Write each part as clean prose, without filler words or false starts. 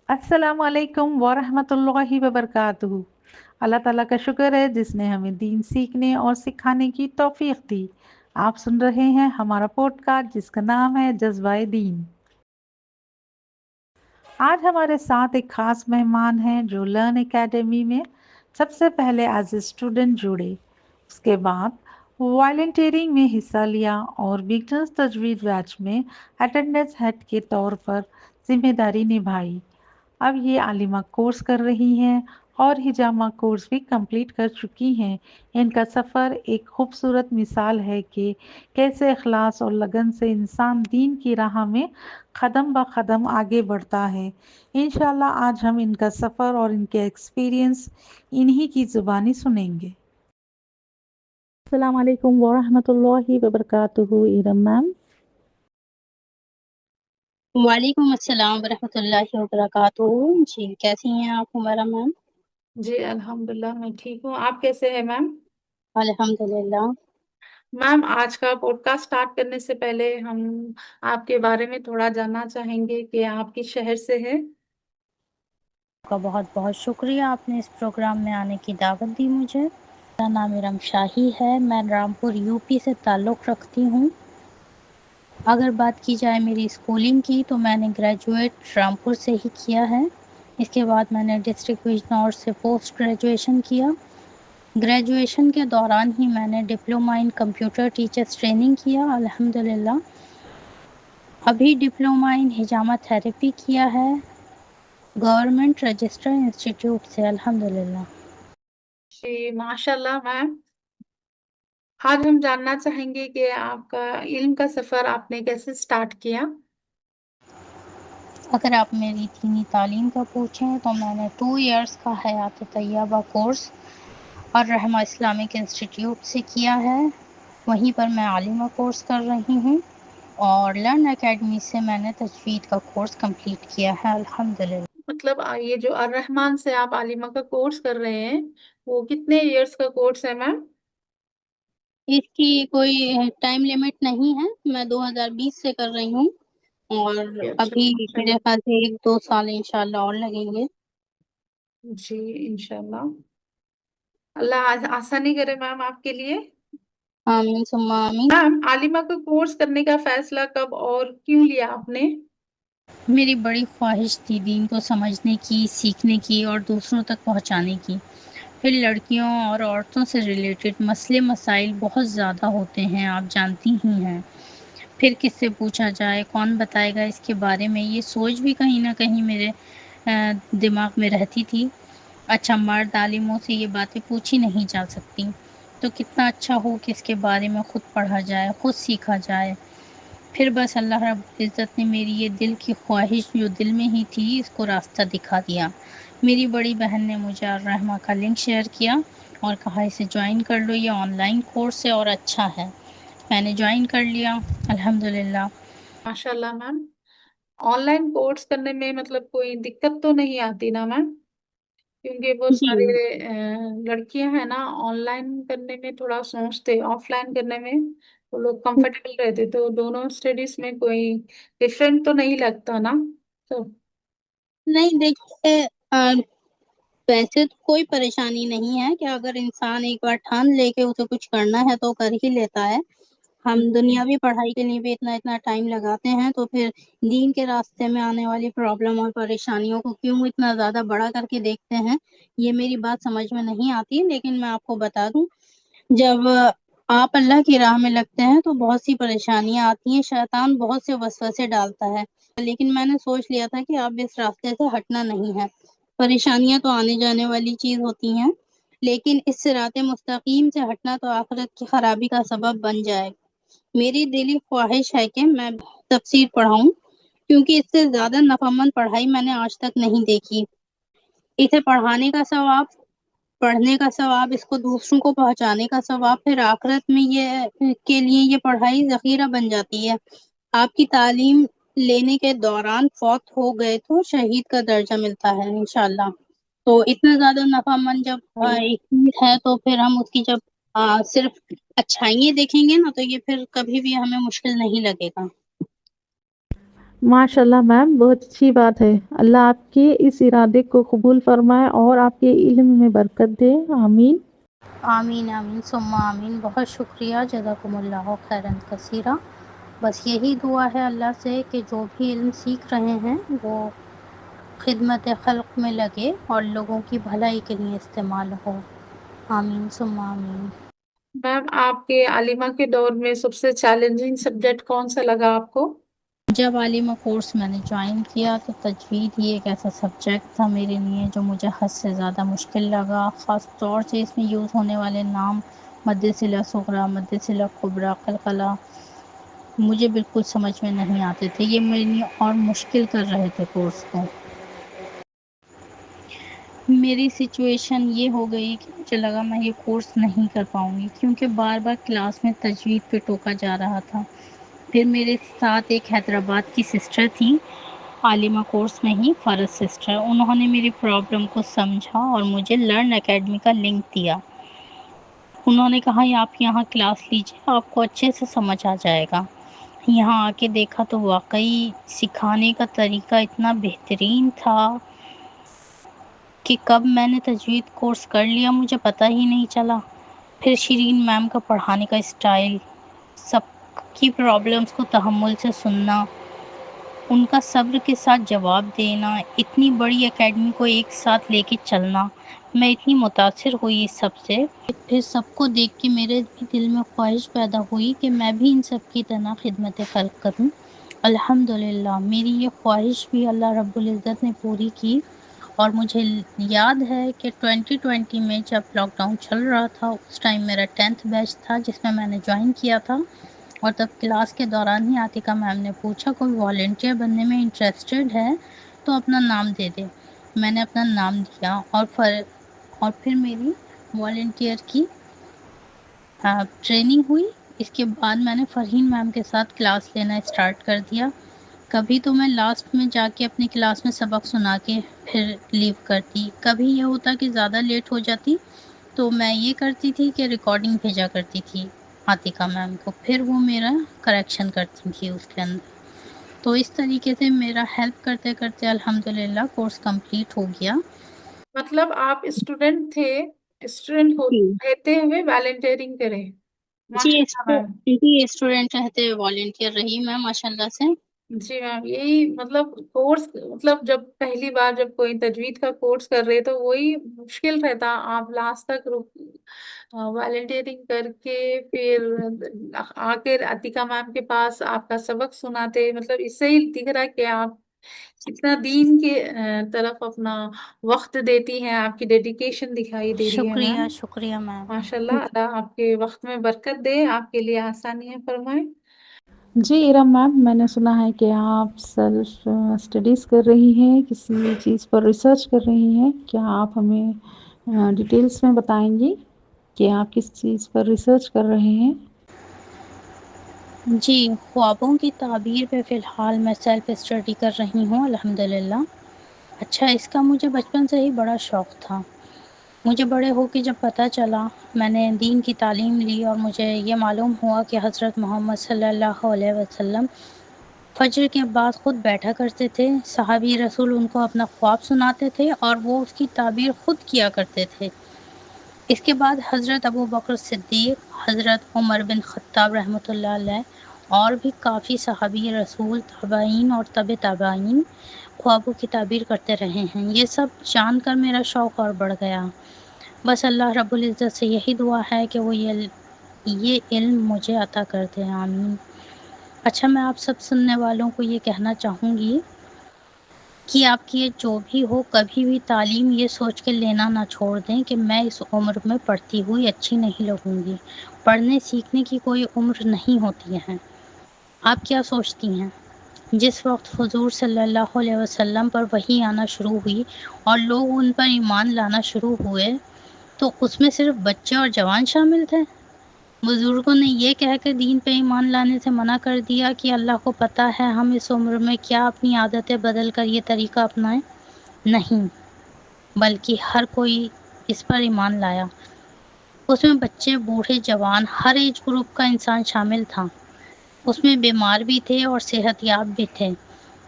अस्सलाम वालेकुम वरहमतुल्लाहि वबरकातुहू। अल्लाह ताला का शुक्र है जिसने हमें दीन सीखने और सिखाने की तौफीक दी। आप सुन रहे हैं हमारा पॉडकास्ट जिसका नाम है जज्बाए दीन। आज हमारे साथ एक खास मेहमान हैं जो लर्न एकेडमी में सबसे पहले एज ए स्टूडेंट जुड़े, उसके बाद वॉलंटियरिंग में हिस्सा लिया और बिगनर्स तजवीज़ बैच में अटेंडेंस हेड के तौर पर जिम्मेदारी निभाई। अब ये आलिमा कोर्स कर रही हैं और हिजामा कोर्स भी कंप्लीट कर चुकी हैं। इनका सफ़र एक खूबसूरत मिसाल है कि कैसे इखलास और लगन से इंसान दीन की राह में कदम ब कदम आगे बढ़ता है। इंशाल्लाह आज हम इनका सफ़र और इनके एक्सपीरियंस इन्हीं की ज़ुबानी सुनेंगे। अस्सलाम वालेकुम वरहमतुल्लाहि वबरकातुहू इरम मैम। वालेकुम अस्सलाम वरहमतुल्लाहि वबरकातुहू। जी, कैसी हैं आप हुमैरा मैम? जी अल्हम्दुलिल्लाह मैं ठीक हूँ। आप कैसे हैं मैम? अल्हम्दुलिल्लाह। मैम आज का पॉडकास्ट स्टार्ट करने से पहले हम आपके बारे में थोड़ा जानना चाहेंगे कि आप किस शहर से हैं। आपका बहुत बहुत शुक्रिया, आपने इस प्रोग्राम में आने की दावत दी मुझे। मेरा नाम इरम शाही है, मैं रामपुर यूपी से ताल्लुक़ रखती हूँ। अगर बात की जाए मेरी स्कूलिंग की तो मैंने ग्रेजुएट रामपुर से ही किया है। इसके बाद मैंने डिस्ट्रिक्ट बिजनौर से पोस्ट ग्रेजुएशन किया। ग्रेजुएशन के दौरान ही मैंने diploma in computer teachers training किया अल्हम्दुलिल्लाह। अभी डिप्लोमा इन हिजामा थेरेपी किया है गवर्नमेंट रजिस्टर इंस्टीट्यूट से अल्हम्दुलिल्लाह। जी माशाल्लाह मैम। आज हम जानना चाहेंगे कि आपका इल्म का सफ़र आपने कैसे स्टार्ट किया। अगर आप मेरी दीनी तालीम का पूछें तो मैंने 2 इयर्स का हयात तैयबा कोर्स और रहमा इस्लामिक इंस्टीट्यूट से किया है। वहीं पर मैं आलिमा कोर्स कर रही हूँ और लर्न एकेडमी से मैंने तजवीद का कोर्स कंप्लीट किया है अल्हम्दुलिल्लाह। मतलब ये जो अर रहमान से आप आलिमा का कोर्स कर रहे हैं वो कितने इयर्स का कोर्स है मैम? इसकी कोई टाइम लिमिट नहीं है, मैं 2020 से कर रही हूँ और अच्छा अभी मेरे माशाल्लाह। ख्याल से 1-2 साल इंशाल्लाह और लगेंगे। जी इंशाल्लाह। अल्लाह आसानी करे मैम आपके लिए। आमीन सुम्मा आमीन। मैम आलिमा का कोर्स करने का फैसला कब और क्यों लिया आपने? मेरी बड़ी ख्वाहिश थी दीन को समझने की, सीखने की और दूसरों तक पहुंचाने की। फिर लड़कियों और औरतों से रिलेटेड मसले मसाइल बहुत ज़्यादा होते हैं, आप जानती ही हैं। फिर किससे पूछा जाए, कौन बताएगा इसके बारे में, ये सोच भी कहीं न कहीं मेरे दिमाग में रहती थी। अच्छा, मर्द आलिमों से ये बातें पूछी नहीं जा सकती, तो कितना अच्छा हो कि इसके बारे में खुद पढ़ा जाए, खुद सीखा जाए। फिर बस अल्लाह रब्बुल इज़्ज़त ने मेरी ये दिल की ख्वाहिश जो दिल में ही थी, इसको रास्ता दिखा दिया। मेरी बड़ी बहन ने मुझे अर्रहमा का लिंक शेयर किया और कहा इसे जॉइन कर लो, ये ऑनलाइन कोर्स है और अच्छा है। मैंने जॉइन कर लिया अल्हम्दुलिल्लाह। माशाल्लाह मैम। ऑनलाइन कोर्स करने में मतलब कोई दिक्कत तो नहीं आती ना मैम? क्योंकि बहुत जी, सारे लड़कियां हैं ना, ऑनलाइन करने में थोड़ा सोचते, ऑफलाइन करने में वो लोग कंफर्टेबल रहते, तो दोनों स्टडीज में कोई डिफरेंट तो नहीं लगता ना? तो नहीं देखिए, वैसे तो कोई परेशानी नहीं है कि अगर इंसान एक बार ठान ले के उसे कुछ करना है तो कर ही लेता है। हम दुनियावी पढ़ाई के लिए भी इतना-इतना टाइम लगाते हैं, तो फिर दीन के रास्ते में आने वाली प्रॉब्लम और परेशानियों को क्यों इतना ज़्यादा बड़ा करके देखते हैं, ये मेरी बात समझ में नहीं आती। लेकिन मैं आपको बता दूँ, जब आप अल्लाह की राह में लगते हैं, तो बहुत सी परेशानियाँ आती हैं, शैतान बहुत से वसवसे डालता है। लेकिन मैंने सोच लिया था कि अब इस रास्ते से हटना नहीं है। परेशानियाँ तो आने-जाने वाली चीज़ होती हैं, लेकिन इस सिराते मुस्तकीम से हटना तो आखिरत की खराबी का सबब बन जाएगा। मेरी दिली ख्वाहिश है कि मैं तफ़सीर पढ़ाऊँ, क्योंकि इससे ज़्यादा नफ़ामंद पढ़ाई मैंने आज तक नहीं देखी। इसे पढ़ाने का सवाब, पढ़ने का सवाब, इसको दूसरों को पहुँचाने का सवाब, फिर आखिरत में ये के लिए ये पढ़ाई ज़ख़ीरा बन जाती है। आपकी तालीम लेने के दौरान फ़ौत हो गए तो शहीद का दर्जा मिलता है इंशाअल्लाह। तो इतना ज़्यादा नफ़ामंद जब एक चीज़ है तो फिर हम उसकी जब सिर्फ़ अच्छाइयाँ देखेंगे ना तो ये फिर कभी भी हमें मुश्किल नहीं लगेगा। माशाल्लाह मैम, बहुत अच्छी बात है। अल्लाह आपके इस इरादे को कबूल फरमाए और आपके इल्म में बरकत दे। आमीन। आमीन आमीन सुम्मा आमीन। बहुत शुक्रिया, जज़ाकुमुल्लाह खैरन कसीरा। बस यही दुआ है अल्लाह से कि जो भी इल्म सीख रहे हैं वो खिदमत खल्क़ में लगे और लोगों की भलाई के लिए इस्तेमाल हो। आमीन सुम्मा आमीन। मैम, आपके आलिमा के दौर में सबसे चैलेंजिंग सब्जेक्ट कौन सा लगा आपको? जब आलिमा कोर्स मैंने ज्वाइन किया तो तजवीद ही एक ऐसा सब्जेक्ट था मेरे लिए जो मुझे हद से ज़्यादा मुश्किल लगा। ख़ास तौर से इसमें यूज़ होने वाले नाम मद्द सिला सुगरा, मद्द सिला कुबरा, कलकला मुझे बिल्कुल समझ में नहीं आते थे। ये मेरे लिए और मुश्किल कर रहे थे कोर्स को। मेरी सिचुएशन ये हो गई कि मुझे लगा मैं ये कोर्स नहीं कर पाऊँगी, क्योंकि बार बार क्लास में तजवीद पे टोका जा रहा था। फिर मेरे साथ एक हैदराबाद की सिस्टर थी, आलिमा कोर्स में ही फ़र्ज सिस्टर। उन्होंने मेरी प्रॉब्लम को समझा और मुझे लर्न एकेडमी का लिंक दिया। उन्होंने कहा ये आप यहाँ क्लास लीजिए, आपको अच्छे से समझ आ जाएगा। यहाँ आके देखा तो वाकई सिखाने का तरीका इतना बेहतरीन था कि कब मैंने तजवीद कोर्स कर लिया मुझे पता ही नहीं चला। फिर शिरीन मैम का पढ़ाने का स्टाइल, सबकी प्रॉब्लम्स को तहम्मुल से सुनना, उनका सब्र के साथ जवाब देना, इतनी बड़ी एकेडमी को एक साथ लेके चलना, मैं इतनी मुतासिर हुई इस सब से। फिर सबको देख के मेरे भी दिल में ख्वाहिश पैदा हुई कि मैं भी इन सब की तरह खिदमत खल्क़ करूँ। अल्हम्दुलिल्लाह मेरी ये ख्वाहिश भी अल्लाह रब्बुल इज़्ज़त ने पूरी की। और मुझे याद है कि 2020 में जब लॉकडाउन चल रहा था उस टाइम मेरा 10th बैच था जिसमें मैंने ज्वाइन किया था। और तब क्लास के दौरान ही आतिका मैम ने पूछा कोई वॉलंटियर बनने में इंटरेस्टेड है तो अपना नाम दे दे। मैंने अपना नाम दिया और फिर मेरी वॉलंटियर की ट्रेनिंग हुई। इसके बाद मैंने फ़रहीन मैम के साथ क्लास लेना स्टार्ट कर दिया। कभी तो मैं लास्ट में जाके अपनी क्लास में सबक सुना के फिर लीव करती। कभी ये होता कि ज़्यादा लेट हो जाती तो मैं ये करती थी कि रिकॉर्डिंग भेजा करती थी आतिका मैम को, फिर वो मेरा करेक्शन करती थी उसके अंदर। तो इस तरीके से मेरा हेल्प करते करते अल्हम्दुलिल्लाह कोर्स कंप्लीट हो गया। मतलब आप स्टूडेंट थे, स्टूडेंट हो जी रहते हुए वॉलंटियरिंग करें। जी माशाल्लाह मैम। जी स्टूडेंट रहते वॉलंटियर रही मैं माशाल्लाह से। जी मैम, यही मतलब कोर्स, मतलब जब पहली बार जब कोई तजवीद का कोर्स कर रहे तो वही मुश्किल रहता। आप लास्ट तक वॉलंटियरिंग करके फिर आकर अतिका मैम के पास आपका सबक सुनाते, मतलब इससे ही दिख रहा है कि आप कितना दीन के तरफ अपना वक्त देती हैं। आपकी डेडिकेशन दिखाई दे रही है शुक्रिया मैम। शुक्रिया मैम। माशाल्लाह, अल्लाह आपके वक्त में बरकत दे, आपके लिए आसानियां फरमाए। जी इरम मैम, मैंने सुना है कि आप सेल्फ स्टडीज़ कर रही हैं, किसी चीज़ पर रिसर्च कर रही हैं। क्या आप हमें डिटेल्स में बताएंगी कि आप किस चीज़ पर रिसर्च कर रहे हैं? जी, ख्वाबों की ताबीर पे फ़िलहाल मैं सेल्फ़ स्टडी कर रही हूँ अल्हम्दुलिल्लाह। अच्छा, इसका मुझे बचपन से ही बड़ा शौक़ था। मुझे बड़े होके जब पता चला, मैंने दीन की तालीम ली और मुझे ये मालूम हुआ कि हज़रत मोहम्मद सल्लल्लाहु अलैहि वसल्लम फ़ज्र के बाद ख़ुद बैठा करते थे। सहाबी रसूल उनको अपना ख्वाब सुनाते थे और वो उसकी ताबीर ख़ुद किया करते थे। इसके बाद हज़रत अबू बकर सिद्दीक़, हज़रत उमर बिन ख़त्ताब रहमतुल्लाह अलैह और भी काफ़ी सहाबी रसूल, ताबईन और तबे ताबईन ख्वाबों की ताबीर करते रहे हैं। ये सब जानकर मेरा शौक़ और बढ़ गया। बस अल्लाह रब्बुल इज़्ज़त से यही दुआ है कि वो ये इल्म मुझे अता कर दे। आमीन। अच्छा, मैं आप सब सुनने वालों को ये कहना चाहूँगी कि आपकी ये जो भी हो, कभी भी तालीम ये सोच के लेना ना छोड़ दें कि मैं इस उम्र में पढ़ती हुई अच्छी नहीं लगूँगी। पढ़ने सीखने की कोई उम्र नहीं होती है। आप क्या सोचती हैं? जिस वक़्त हुज़ूर सल्लल्लाहु अलैहि वसल्लम पर वही आना शुरू हुई और लोग उन पर ईमान लाना शुरू हुए, तो उसमें सिर्फ़ बच्चे और जवान शामिल थे। बुज़ुर्गों ने ये कहकर दीन पे ईमान लाने से मना कर दिया कि अल्लाह को पता है हम इस उम्र में क्या अपनी आदतें बदल कर ये तरीका अपनाएं। नहीं, बल्कि हर कोई इस पर ईमान लाया। उसमें बच्चे, बूढ़े, जवान, हर एज ग्रुप का इंसान शामिल था। उसमें बीमार भी थे और सेहतयाब भी थे।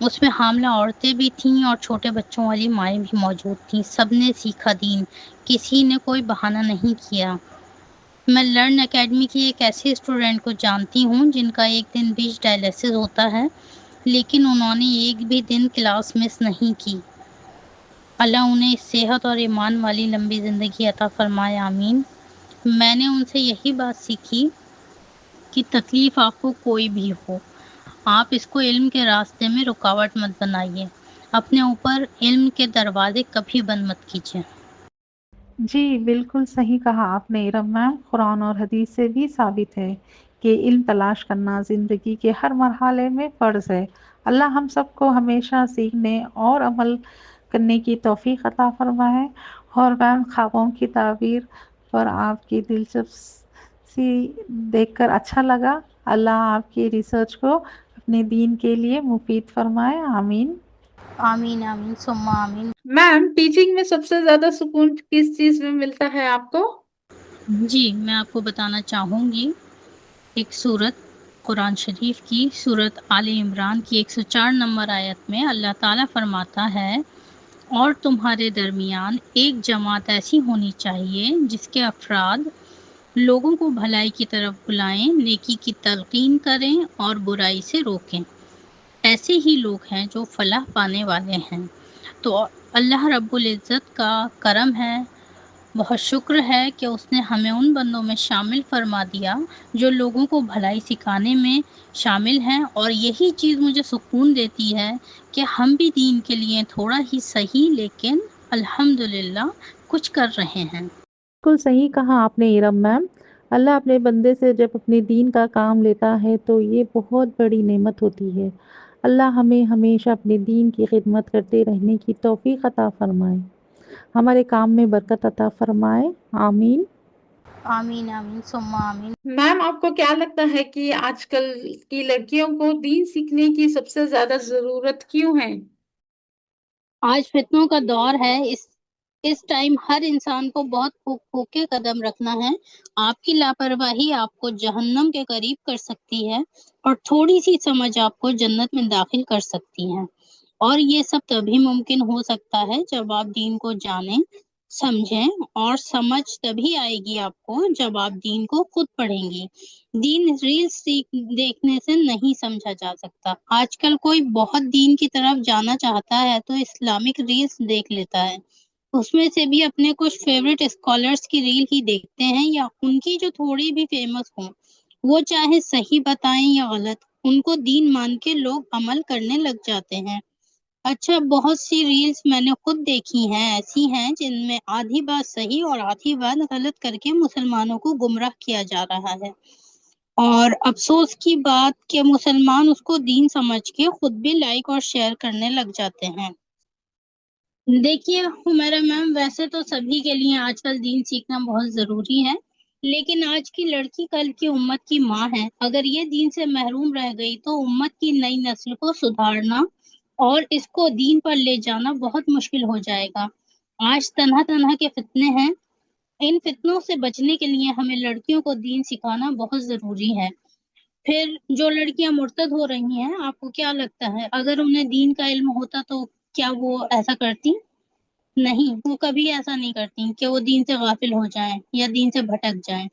اس میں حاملہ عورتیں بھی تھیں اور چھوٹے بچوں والی مائیں بھی موجود تھیں. سب نے سیکھا دین، کسی نے کوئی بہانہ نہیں کیا. میں لرن اکیڈمی کی ایک ایسے اسٹوڈنٹ کو جانتی ہوں جن کا ایک دن بیچ ڈائلیسس ہوتا ہے، لیکن انہوں نے ایک بھی دن کلاس مس نہیں کی. اللہ انہیں صحت اور ایمان والی لمبی زندگی عطا فرمائے، آمین. میں نے ان سے یہی بات سیکھی کہ تکلیف آپ کو کوئی بھی ہو، آپ اس کو علم کے راستے میں رکاوٹ مت بنائیے. اپنے اوپر علم کے دروازے کبھی بند مت کیجیے. جی بالکل صحیح کہا آپ نے ارم میم. قرآن اور حدیث سے بھی ثابت ہے کہ علم تلاش کرنا زندگی کے ہر مرحلے میں فرض ہے. اللہ ہم سب کو ہمیشہ سیکھنے اور عمل کرنے کی توفیق عطا فرمائے. اور میم خوابوں کی تعبیر پر آپ کی دلچسپی دیکھ کر اچھا لگا. اللہ آپ کی ریسرچ کو اپنے دین کے لیے مفید فرمائے، آمین. آمین آمین ثم آمین. میم ٹیچنگ میں سب سے زیادہ سکون کس چیز میں ملتا ہے آپ کو؟ جی میں آپ کو بتانا چاہوں گی ایک سورت قرآن شریف کی، سورت آل عمران کی 104 نمبر آیت میں اللہ تعالیٰ فرماتا ہے، اور تمہارے درمیان ایک جماعت ایسی ہونی چاہیے جس کے افراد لوگوں کو بھلائی کی طرف بلائیں، نیکی کی تلقین کریں اور برائی سے روکیں. ایسے ہی لوگ ہیں جو فلاح پانے والے ہیں. تو اللہ رب العزت کا کرم ہے، بہت شکر ہے کہ اس نے ہمیں ان بندوں میں شامل فرما دیا جو لوگوں کو بھلائی سکھانے میں شامل ہیں. اور یہی چیز مجھے سکون دیتی ہے کہ ہم بھی دین کے لیے تھوڑا ہی صحیح لیکن الحمدللہ کچھ کر رہے ہیں. بالکل صحیح کہا آپ نے ارم میم. اللہ اپنے بندے سے جب اپنے دین کا کام لیتا ہے تو یہ بہت بڑی نعمت ہوتی ہے. اللہ ہمیں ہمیشہ اپنے دین کی خدمت کرتے رہنے کی توفیق عطا فرمائے، ہمارے کام میں برکت عطا فرمائے، آمین. آمین آمین ثم آمین. میم آپ کو کیا لگتا ہے کہ آج کل کی لڑکیوں کو دین سیکھنے کی سب سے زیادہ ضرورت کیوں ہے؟ آج فتنوں کا دور ہے، اس ٹائم ہر انسان کو بہت پھوک کے قدم رکھنا ہے. آپ کی لاپرواہی آپ کو جہنم کے قریب کر سکتی ہے اور تھوڑی سی سمجھ آپ کو جنت میں داخل کر سکتی ہے. اور یہ سب تبھی ممکن ہو سکتا ہے جب آپ دین کو جانیں، سمجھیں، اور سمجھ تبھی آئے گی آپ کو جب آپ دین کو خود پڑھیں گی. دین ریلز دیکھنے سے نہیں سمجھا جا سکتا. آج کل کوئی بہت دین کی طرف جانا چاہتا ہے تو اسلامک ریلز دیکھ لیتا ہے، اس میں سے بھی اپنے کچھ فیوریٹ اسکالرز کی ریل ہی دیکھتے ہیں یا ان کی جو تھوڑی بھی فیمس ہوں، وہ چاہے صحیح بتائیں یا غلط، ان کو دین مان کے لوگ عمل کرنے لگ جاتے ہیں. اچھا بہت سی ریلز میں نے خود دیکھی ہیں، ایسی ہیں جن میں آدھی بات صحیح اور آدھی بات غلط کر کے مسلمانوں کو گمراہ کیا جا رہا ہے. اور افسوس کی بات کہ مسلمان اس کو دین سمجھ کے خود بھی لائک اور شیئر کرنے لگ جاتے ہیں. دیکھیے حمیرہ میم، ویسے تو سبھی کے لیے آج کل دین سیکھنا بہت ضروری ہے، لیکن آج کی لڑکی کل کی امت کی ماں ہے. اگر یہ دین سے محروم رہ گئی تو امت کی نئی نسل کو سدھارنا اور اس کو دین پر لے جانا بہت مشکل ہو جائے گا. آج تنہا تنہا کے فتنے ہیں، ان فتنوں سے بچنے کے لیے ہمیں لڑکیوں کو دین سکھانا بہت ضروری ہے. پھر جو لڑکیاں مرتد ہو رہی ہیں، آپ کو کیا لگتا ہے اگر انہیں دین کا علم ہوتا تو کیا وہ ایسا کرتی؟ نہیں، وہ کبھی ایسا نہیں کرتی کہ وہ دین سے غافل ہو جائیں یا دین سے بھٹک جائیں.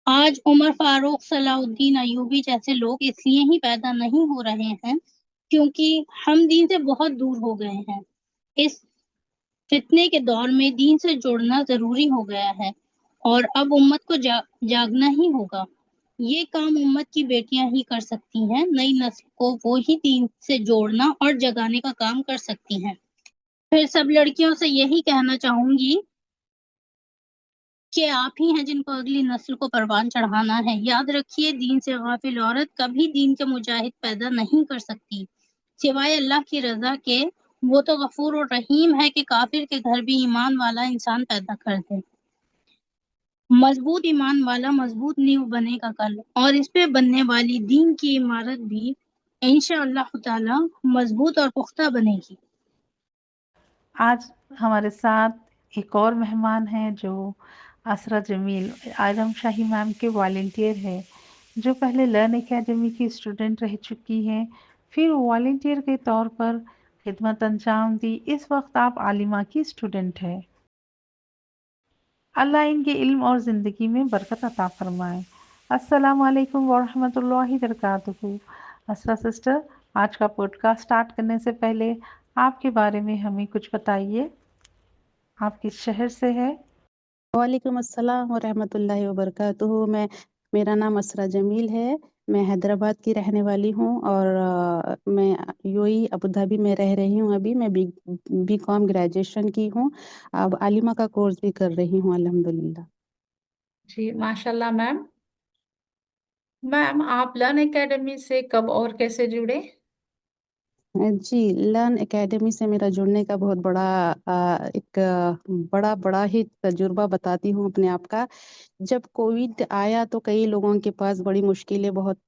آج عمر فاروق، صلاح الدین ایوبی جیسے لوگ اس لیے ہی پیدا نہیں ہو رہے ہیں کیونکہ ہم دین سے بہت دور ہو گئے ہیں. اس فتنے کے دور میں دین سے جڑنا ضروری ہو گیا ہے اور اب امت کو جاگنا ہی ہوگا. یہ کام امت کی بیٹیاں ہی کر سکتی ہیں، نئی نسل کو وہی دین سے جوڑنا اور جگانے کا کام کر سکتی ہیں. پھر سب لڑکیوں سے یہی کہنا چاہوں گی کہ آپ ہی ہیں جن کو اگلی نسل کو پروان چڑھانا ہے. یاد رکھیے، دین سے غافل عورت کبھی دین کے مجاہد پیدا نہیں کر سکتی سوائے اللہ کی رضا کے. وہ تو غفور و رحیم ہے کہ کافر کے گھر بھی ایمان والا انسان پیدا کر دے. مضبوط ایمان والا مضبوط نیو بنے گا کل، اور اس پہ بننے والی دین کی عمارت بھی انشاءاللہ تعالی مضبوط اور پختہ بنے گی. آج ہمارے ساتھ ایک اور مہمان ہیں جو اسرا جمیل، اعظم شاہی میم کے والنٹیئر ہے، جو پہلے لرن اکیڈمی کی اسٹوڈنٹ رہ چکی ہیں، फिर वॉलंटियर के तौर पर खिदमत अंजाम दी। इस वक्त आप आलिमा की स्टूडेंट है। अल्लाह इनके इल्म और ज़िंदगी में बरकत अता फरमाए। अस्सलाम वालेकुम वरहमतुल्लाहि वबरकातुहू। असरा सिस्टर, आज का पॉडकास्ट स्टार्ट करने से पहले आपके बारे में हमें कुछ बताइए। आप किस शहर से है? वालेकुम अस्सलाम वरहमतुल्लाहि वबरकातुहू। मेरा नाम असरा जमील है। मैं हैदराबाद की रहने वाली हूँ और मैं यूएई अबू धाबी में रह रही हूँ। अभी मैं बी कॉम ग्रेजुएशन की हूँ। अब आलिमा का कोर्स भी कर रही हूँ अल्हम्दुलिल्लाह। जी माशाल्लाह मैम। मैम आप लर्न एकेडमी से कब और कैसे जुड़े? जी, लर्न एकेडमी से मेरा जुड़ने का बहुत बड़ा एक बड़ा बड़ा ही तजुर्बा बताती हूँ अपने आप का। जब कोविड आया तो कई लोगों के पास बड़ी मुश्किलें, बहुत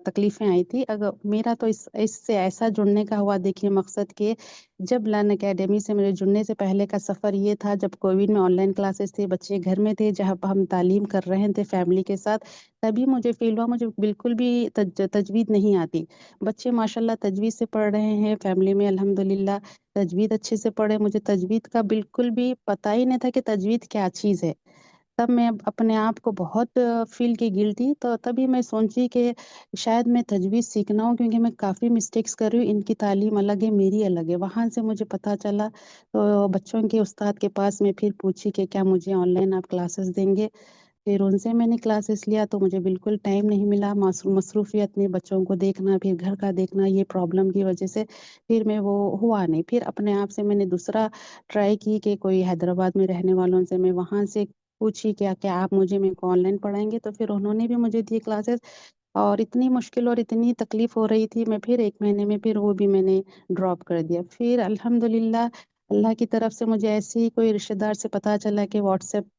तकलीफें आई थी। अगर मेरा तो इससे ऐसा जुड़ने का हुआ, देखिए मकसद के जब लर्न एकेडमी से मेरे जुड़ने से पहले का सफ़र ये था, जब कोविड में ऑनलाइन क्लासेस थे, बच्चे घर में थे, जहाँ पर हम तालीम कर रहे थे फैमिली के साथ, तभी मुझे फील हुआ मुझे बिल्कुल भी तजवीद नहीं आती। बच्चे माशाल्लाह तजवीद से पढ़ रहे हैं फैमिली में अल्हम्दुलिल्लाह, तजवीद अच्छे से पढ़े। मुझे तजवीद का बिल्कुल भी पता ही नहीं था कि तजवीद क्या चीज़ है। तब मैं अपने आप को बहुत फ़ील की गिल्टी, तो तभी मैं सोची कि शायद मैं तजवीज़ सीखना हो, क्योंकि मैं काफ़ी मिस्टेक्स कर रही हूँ, इनकी तालीम अलग है, मेरी अलग है। वहाँ से मुझे पता चला, तो बच्चों के उस्ताद के पास मैं फिर पूछी कि क्या मुझे ऑनलाइन आप क्लासेस देंगे? फिर उनसे मैंने क्लासेस लिया तो मुझे बिल्कुल टाइम नहीं मिला, मसरूफ़ियत में बच्चों को देखना, फिर घर का देखना, ये प्रॉब्लम की वजह से फिर मैं वो हुआ नहीं। फिर अपने आप से मैंने दूसरा ट्राई की कि कोई हैदराबाद में रहने वालों से मैं वहाँ से पूछी, क्या क्या आप मुझे मेरे को ऑनलाइन पढ़ाएँगे? तो फिर उन्होंने भी मुझे दी क्लासेस, और इतनी मुश्किल और इतनी तकलीफ़ हो रही थी, मैं फिर 1 महीने में फिर वो भी मैंने ड्रॉप कर दिया। फिर अल्हम्दुलिल्लाह अल्लाह की तरफ से मुझे ऐसे ही कोई रिश्तेदार से पता चला कि व्हाट्सएप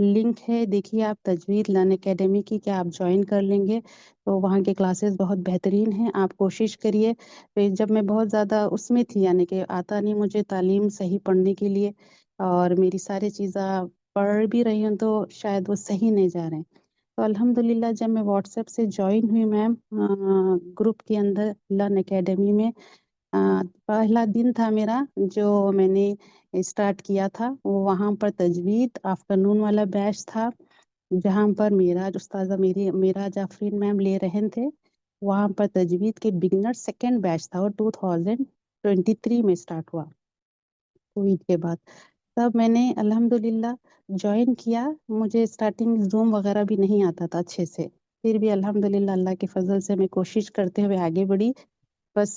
लिंक है, देखिए आप तजवीद लर्न एकेडमी की, क्या आप जॉइन कर लेंगे? तो वहाँ के क्लासेस बहुत बेहतरीन हैं, आप कोशिश करिए। फिर जब मैं बहुत ज़्यादा उसमें थी, यानी कि आता नहीं मुझे तालीम सही पढ़ने के लिए, और मेरी सारी चीज़ें पढ़ भी रही हूँ तो शायद वो सही नहीं जा रहे हैं। तो अल्हम्दुलिल्लाह जब मैं व्हाट्सएप से जॉइन हुई मैम, ग्रुप के अंदर लर्न एकेडमी में, अ, पहला दिन था मेरा जो मैंने स्टार्ट किया था, वो वहाँ पर तजवीद आफ्टरनून वाला बैच था, जहाँ पर मेरा जो उस्ताज़ा मेरा जाफ़रीन मैम ले रहे थे। वहाँ पर तजवीद के बिगिनर सेकंड बैच था, और 2023 में स्टार्ट हुआ कोविड के बाद। तब मैंने अल्हम्दुलिल्लाह जॉइन किया। मुझे स्टार्टिंग ज़ूम वगैरह भी नहीं आता था अच्छे से। फिर भी अल्हम्दुलिल्लाह अल्लाह के फ़ज़ल से मैं कोशिश करते हुए आगे बढ़ी। बस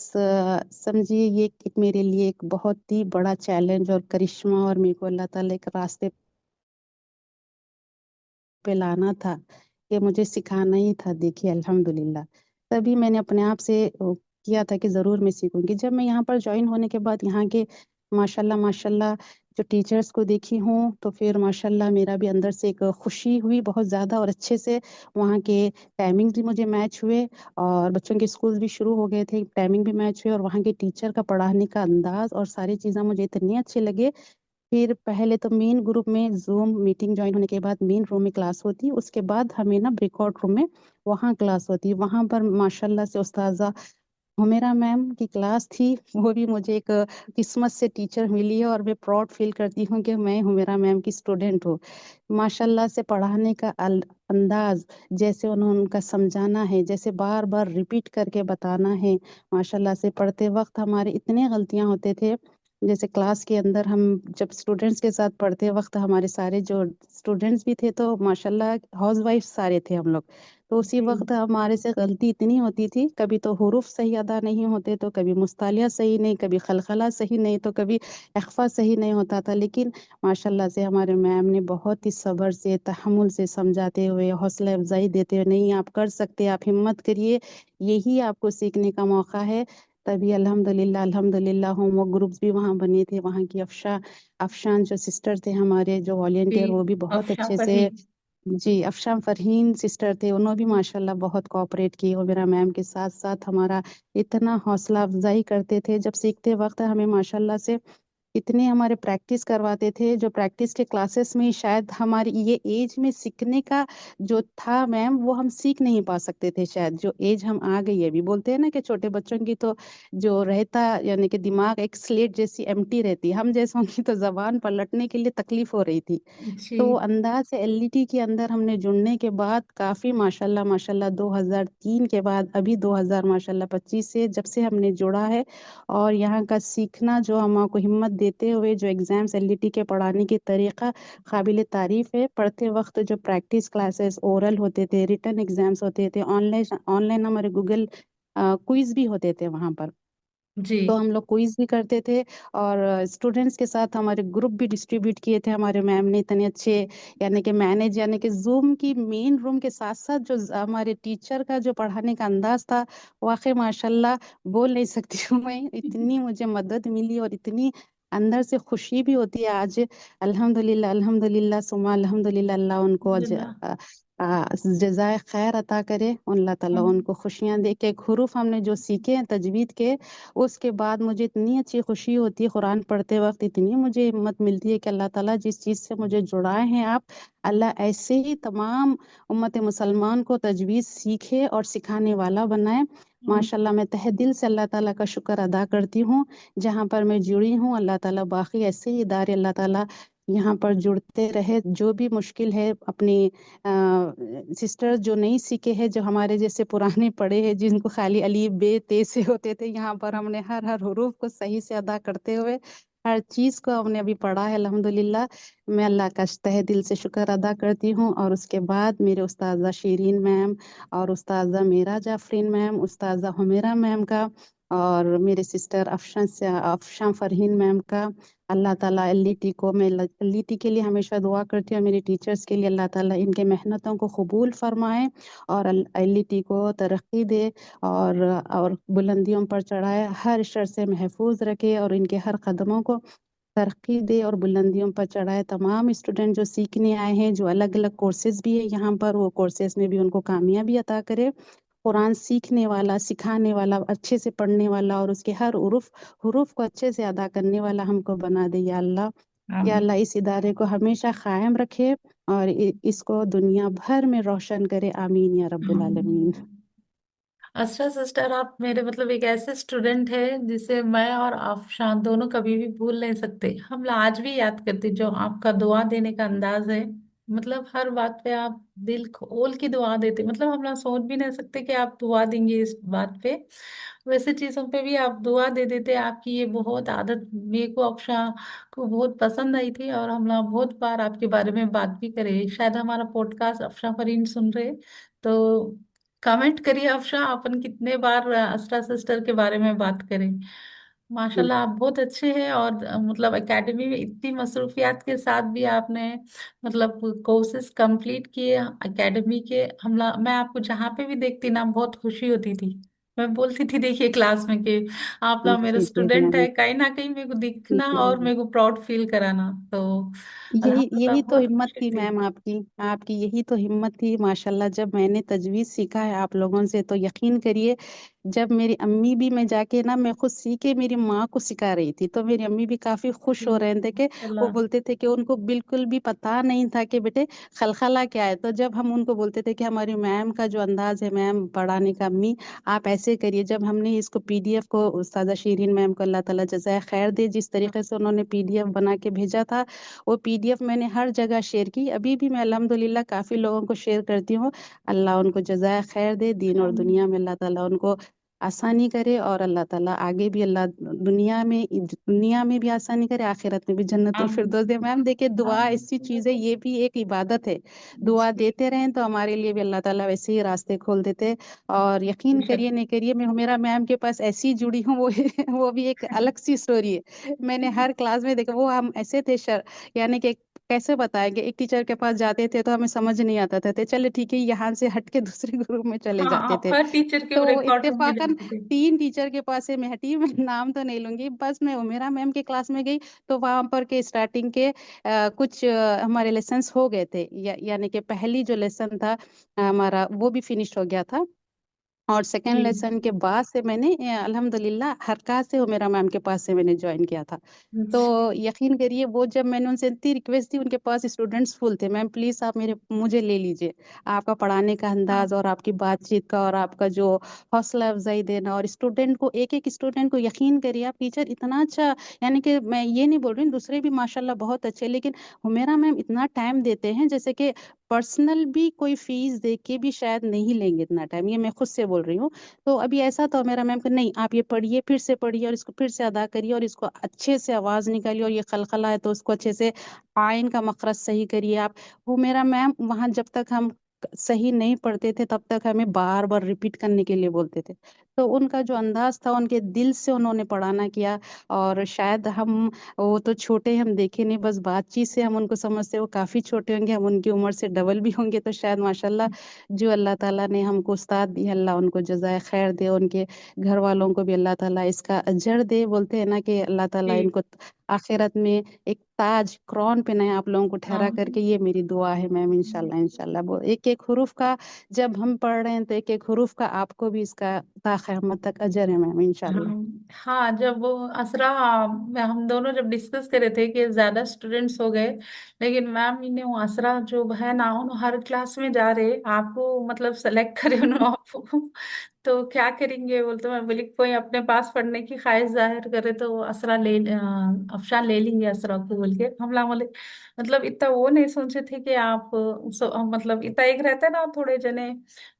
समझिए ये एक मेरे लिए एक बहुत ही बड़ा चैलेंज और करिश्मा, और मेरे को अल्लाह ताला एक रास्ते पे लाना था, कि मुझे सिखाना ही था, देखिए अल्हम्दुलिल्लाह। तभी मैंने अपने आप से किया था कि ज़रूर मैं सीखूँगी। जब मैं यहाँ पर जॉइन होने के बाद यहाँ के माशाल्लाह माशाल्लाह जो टीचर्स को देखी हूँ, तो फिर माशाल्लाह मेरा भी अंदर से एक खुशी हुई बहुत ज़्यादा, और अच्छे से वहाँ के टाइमिंग्स भी मुझे मैच हुए, और बच्चों के स्कूल भी शुरू हो गए थे, टाइमिंग भी मैच हुए, और वहाँ के टीचर का पढ़ाने का अंदाज़ और सारी चीज़ें मुझे इतनी अच्छे लगे। फिर पहले तो मेन ग्रुप में ज़ूम मीटिंग जॉइन होने के बाद मेन रूम में क्लास होती, उसके बाद हमें ना ब्रेकआउट रूम में वहाँ क्लास होती। वहाँ पर माशाल्लाह से उस्ताज़ा हुमैरा मैम की क्लास थी, वो भी मुझे एक किस्मत से टीचर मिली है, और मैं प्राउड फ़ील करती हूँ कि मैं हुमैरा मैम की स्टूडेंट हूँ। माशाल्लाह से पढ़ाने का अंदाज़, जैसे उन्होंने उनका समझाना है, जैसे बार-बार रिपीट करके बताना है, माशाल्लाह से पढ़ते वक़्त हमारे इतने गलतियाँ होते थे। जैसे क्लास के अंदर हम जब स्टूडेंट्स के साथ पढ़ते वक़्त, हमारे सारे जो स्टूडेंट्स भी थे तो माशाल्लाह हाउसवाइफ सारे थे हम लोग। तो उसी जी वक़्त हमारे से गलती इतनी होती थी, कभी तो हुरूफ सही अदा नहीं होते, तो कभी मुस्तालिया सही नहीं, कभी खलखला सही नहीं, तो कभी इख़फ़ा सही नहीं होता था। लेकिन माशाल्लाह से हमारे मैम ने बहुत ही सब्र से, तहम्मुल से समझाते हुए, हौसला अफ़ज़ाई देते हुए, नहीं आप कर सकते, आप हिम्मत करिए, यही आपको सीखने का मौका है। तभी अल्हम्दुलिल्लाह होमवर्क ग्रुप्स भी वहाँ बने थे। वहाँ की अफ़शान जो सिस्टर थे हमारे जो जी वॉलंटियर, वो भी बहुत अफशा अच्छे से, फहीम। जी, अफ़शान फ़रहीन सिस्टर थे, उन्होंने भी माशाल्लाह बहुत कोऑपरेट किए, और मेरा मैम के साथ-साथ हमारा इतना हौसला अफ़ज़ाई करते थे। जब सीखते वक़्त हमें माशाल्लाह से इतने हमारे प्रैक्टिस करवाते थे, जो प्रैक्टिस के क्लासेस में शायद हमारी ये एज में सीखने का जो था मैम, वो हम सीख नहीं पा सकते थे शायद, जो एज हम आ गई है अभी। बोलते हैं ना कि छोटे बच्चों की तो जो रहता, यानी कि दिमाग एक स्लेट जैसी एम्प्टी रहती है, हम जैसों की तो जबान पलटने के लिए तकलीफ हो रही थी। जी तो अंदाज से एलईटी के अंदर हमने जुड़ने के बाद काफी माशाल्लाह माशाल्लाह 2003 के बाद अभी 2000 माशाल्लाह 25 से जब से हमने जुड़ा है, और यहाँ का सीखना जो हमको हिम्मत देते हुए जो एग्जाम्स एलईटी के पढ़ाने की तरीका काबिल तारीफ है। पढ़ते वक्त जो प्रैक्टिस क्लासेस ओरल होते थे, रिटर्न एग्जाम्स होते थे, ऑनलाइन ऑनलाइन हमारे गूगल क्विज भी होते थे वहाँ पर। जी तो हम लोग क्विज भी करते थे, और स्टूडेंट्स के साथ हमारे ग्रुप भी डिस्ट्रीब्यूट किए थे हमारे मैम ने इतने अच्छे, यानी कि मैनेज, यानी कि जूम की मेन रूम के साथ साथ जो हमारे टीचर का जो पढ़ाने का अंदाज था, वाकई माशाल्लाह बोल नहीं सकती हूँ मैं, इतनी मुझे मदद मिली और इतनी अंदर से खुशी भी होती है आज। अल्हम्दुलिल्लाह अल्हम्दुलिल्लाह सुमा अल्हम्दुलिल्लाह, अल्लाह उनको आज अल्हम्दुलिल्लाह। जजाय खैर अता करे, अल्लाह ताला हम उनको खुशियां दे के हुरूफ हमने जो सीखे हैं तजवीद के, उसके बाद मुझे इतनी अच्छी खुशी होती है कुरान पढ़ते वक्त, इतनी मुझे हिम्मत मिलती है कि अल्लाह ताला जिस चीज़ से मुझे जुड़ाए हैं आप, अल्लाह ऐसे ही तमाम उम्मत मुसलमान को तजवीज़ सीखे और सिखाने वाला बनाए। माशाल्लाह मैं तहे दिल से अल्लाह ताला का शुक्र अदा करती हूँ, जहाँ पर मैं जुड़ी हूँ अल्लाह ताला बाकी ऐसे ही इदारे अल्लाह ताला यहाँ पर जुड़ते रहे। जो भी मुश्किल है अपनी सिस्टर जो नहीं सीखे हैं, जो हमारे जैसे पुराने पढ़े हैं, जिनको खाली अली बे ते से होते थे, यहाँ पर हमने हर हर हुरूफ को सही से अदा करते हुए हर चीज को हमने अभी पढ़ा है अल्हम्दुलिल्लाह। मैं अल्लाह का तहे दिल से शुक्र अदा करती हूँ। और उसके बाद मेरे उस्ताजा शीरीन मैम और उस्ताजा मीरा जाफरीन मैम, उस्ताजा हुमेरा मैम का, और मेरे सिस्टर अफशां फरहीन मैम का, अल्लाह ताला एलईटी को, मैं एलईटी के लिए हमेशा दुआ करती हूँ, मेरे टीचर्स के लिए अल्लाह ताला इनके मेहनतों को कबूल फरमाए और एलईटी को तरक्की दे, और बुलंदियों पर चढ़ाए, हर शर से महफूज रखे और इनके हर कदमों को तरक्की दे और बुलंदियों पर चढ़ाए। तमाम स्टूडेंट जो सीखने आए हैं, जो अलग अलग कोर्सेज भी है यहाँ पर, वो कोर्सेज में भी उनको कामयाबी अता करे। कुरान सीखने वाला, सिखाने वाला, अच्छे से पढ़ने वाला और उसके हर हुरूफ को अच्छे से अदा करने वाला हमको बना दे या अल्लाह। या आमीन अल्लाह इस इदारे को हमेशा कायम रखे और इसको दुनिया भर में रोशन करे। आमीन या रब्बुल आलमीन। आमीन। अच्छा सिस्टर, आप मेरे मतलब एक ऐसे स्टूडेंट है जिसे मैं और आप शान दोनों कभी भी भूल नहीं सकते। हम लोग आज भी याद करते जो आपका दुआ देने का अंदाज है। मतलब हर बात पे आप दिल खोल की दुआ देते, मतलब हम लोग सोच भी नहीं सकते कि आप दुआ देंगे इस बात पे। वैसे चीजों पे भी आप दुआ दे देते। आपकी ये बहुत आदत मेरे को अफशा को बहुत पसंद आई थी, और हम लोग बहुत बार आपके बारे में बात भी करे। शायद हमारा पॉडकास्ट अफशा फरीन सुन रहे, तो कमेंट करिए अफशा, अपन कितने बार अस्रा सिस्टर के बारे में बात करें। माशाल्लाह आप बहुत अच्छे हैं, और मतलब एकेडमी में इतनी मसरूफियात के साथ भी आपने मतलब कोर्सेज कंप्लीट किए एकेडमी के। मैं आपको जहाँ पे भी देखती ना बहुत खुशी होती थी। मैं बोलती थी देखिए क्लास में कि आप लोग मेरे जी जी स्टूडेंट मैम। है, कहीं ना कहीं मेरे को दिखना जी और मैम। मेरे को प्राउड फील कराना। तो यही अल्हम्दुलिल्लाह यही तो बहुत हिम्मत खुशी थी थी। मैम आपकी। आपकी यही तो हिम्मत थी माशाल्लाह। जब मैंने तजवीज सीखा है आप लोगों से, तो यकीन करिए, जब मेरी अम्मी भी, मैं जाके ना, मैं खुद सीख के मेरी माँ को सिखा रही थी, तो मेरी अम्मी भी काफी खुश हो रहे थे कि वो अल्लाह। बोलते थे कि उनको बिल्कुल भी पता नहीं था कि बेटे खलखला क्या है। तो जब हम उनको बोलते थे कि हमारी मैम का जो अंदाज है मैम पढ़ाने का, अम्मी आप ऐसे करिए, जब हमने इसको पीडीएफ को उस्तादा शीरीन मैम को अल्लाह ताला जज़ाए खैर दे, जिस तरीके से उन्होंने पीडीएफ बना के भेजा था, वो पीडीएफ मैंने हर जगह शेयर की। अभी भी मैं अल्हम्दुलिल्लाह काफ़ी लोगों को शेयर करती हूँ। अल्लाह उनको जज़ाए खैर दे, दीन और दुनिया में अल्लाह ताला उनको आसानी करे, और अल्लाह ताला आगे भी अल्लाह दुनिया में भी आसानी करे, आखिरत में भी जन्नतुल आमीन फिरदौस दे। मैम देखिए, दुआ ऐसी चीज़ है, आमीन। ये भी एक इबादत है। दुआ देते रहें तो हमारे लिए भी अल्लाह ताला वैसे ही रास्ते खोल देते हैं। और यकीन करिए नहीं करिए, मैं मेरा मैम के पास ऐसी जुड़ी हूँ, वो वो भी एक अलग सी स्टोरी है। मैंने हर क्लास में देखा, वो हम ऐसे थे यानी कि कैसे बताएंगे, एक टीचर के पास जाते थे तो हमें समझ नहीं आता था, तो चले ठीक है यहाँ से हट के दूसरे ग्रुप में चले हाँ, जाते आप थे। हर टीचर के तो रिकॉर्ड रूम में इत्तेफाकन जाते थे। 3 टीचर के पास से मैं हटी, मैं नाम तो नहीं लूंगी, बस मैं उमेरा मैम के क्लास में गई, तो वहां पर के स्टार्टिंग के कुछ हमारे लेसन्स हो गए थे, यानी कि पहली जो लेसन था हमारा वो भी फिनिश हो गया था। और सेकंड जी लेसन के बाद से मैंने अल्हम्दुलिल्लाह हरकत से हुमेरा मैम के पास से मैंने ज्वाइन किया था। तो अच्छा। यकीन करिए वो जब मैंने उनसे इतनी रिक्वेस्ट थी, उनके पास स्टूडेंट्स फुल थे, मैम प्लीज आप मेरे मुझे ले लीजिए। आपका पढ़ाने का हाँ अंदाज और आपकी बातचीत का और आपका जो हौसला अफजाई देना, और स्टूडेंट को एक एक स्टूडेंट को, यकीन करिए आप टीचर इतना अच्छा, यानी कि मैं ये नहीं बोल रही हूँ, दूसरे भी माशाल्लाह बहुत अच्छे, लेकिन हुमेरा मैम इतना टाइम देते हैं जैसे कि पर्सनल भी कोई फीस दे के भी शायद नहीं लेंगे इतना टाइम, ये मैं खुद से बोल रही हूँ। तो अभी ऐसा था मेरा मैम कि नहीं आप ये पढ़िए, फिर से पढ़िए और इसको फिर से अदा करिए और इसको अच्छे से आवाज निकालिए, और ये खलखला है तो उसको अच्छे से आइन का मखरज सही करिए आप। वो मेरा मैम वहां जब तक हम सही नहीं पढ़ते थे तब तक हमें बार बार रिपीट करने के लिए बोलते थे। तो उनका जो अंदाज था, उनके दिल से उन्होंने पढ़ाना किया। और शायद हम, वो तो छोटे हम देखे नहीं, बस बातचीत से हम उनको समझते, वो काफी छोटे होंगे, हम उनकी उम्र से डबल भी होंगे, तो शायद माशाल्लाह जो अल्लाह ताला ने हमको उस्ताद दिया, अल्लाह उनको जजाय खैर दे, उनके घर वालों को भी अल्लाह ताला इसका अजर दे। बोलते हैं ना कि अल्लाह ताला जी। इनको आखिरत में एक ताज क्रॉन पे नया आप लोगों को ठहरा हाँ करके, ये मेरी दुआ है मैम, इंशाल्लाह इंशाल्लाह। वो एक एक हुरूफ का जब हम पढ़ रहे हैं तो एक एक हुरूफ का आपको भी इसका ता क़यामत तक अजर है मैम, इंशाल्लाह। हाँ हाँ, जब वो असरा में हम दोनों जब डिस्कस करे थे कि ज्यादा स्टूडेंट्स हो गए, लेकिन मैम ने वो असरा जो है ना, उन्होंने हर क्लास में जा रहे आपको मतलब सेलेक्ट करे उन्होंने आपको। तो क्या करेंगे बोलते, मैं बोली कोई अपने पास पढ़ने की ख्वाहिश जाहिर करे तो वो असरा ले अफशान ले लेंगे असरा को बोल के। हम लोग बोले मतलब इतना वो नहीं सोचे थे कि आप मतलब इतना एक रहता है ना थोड़े जने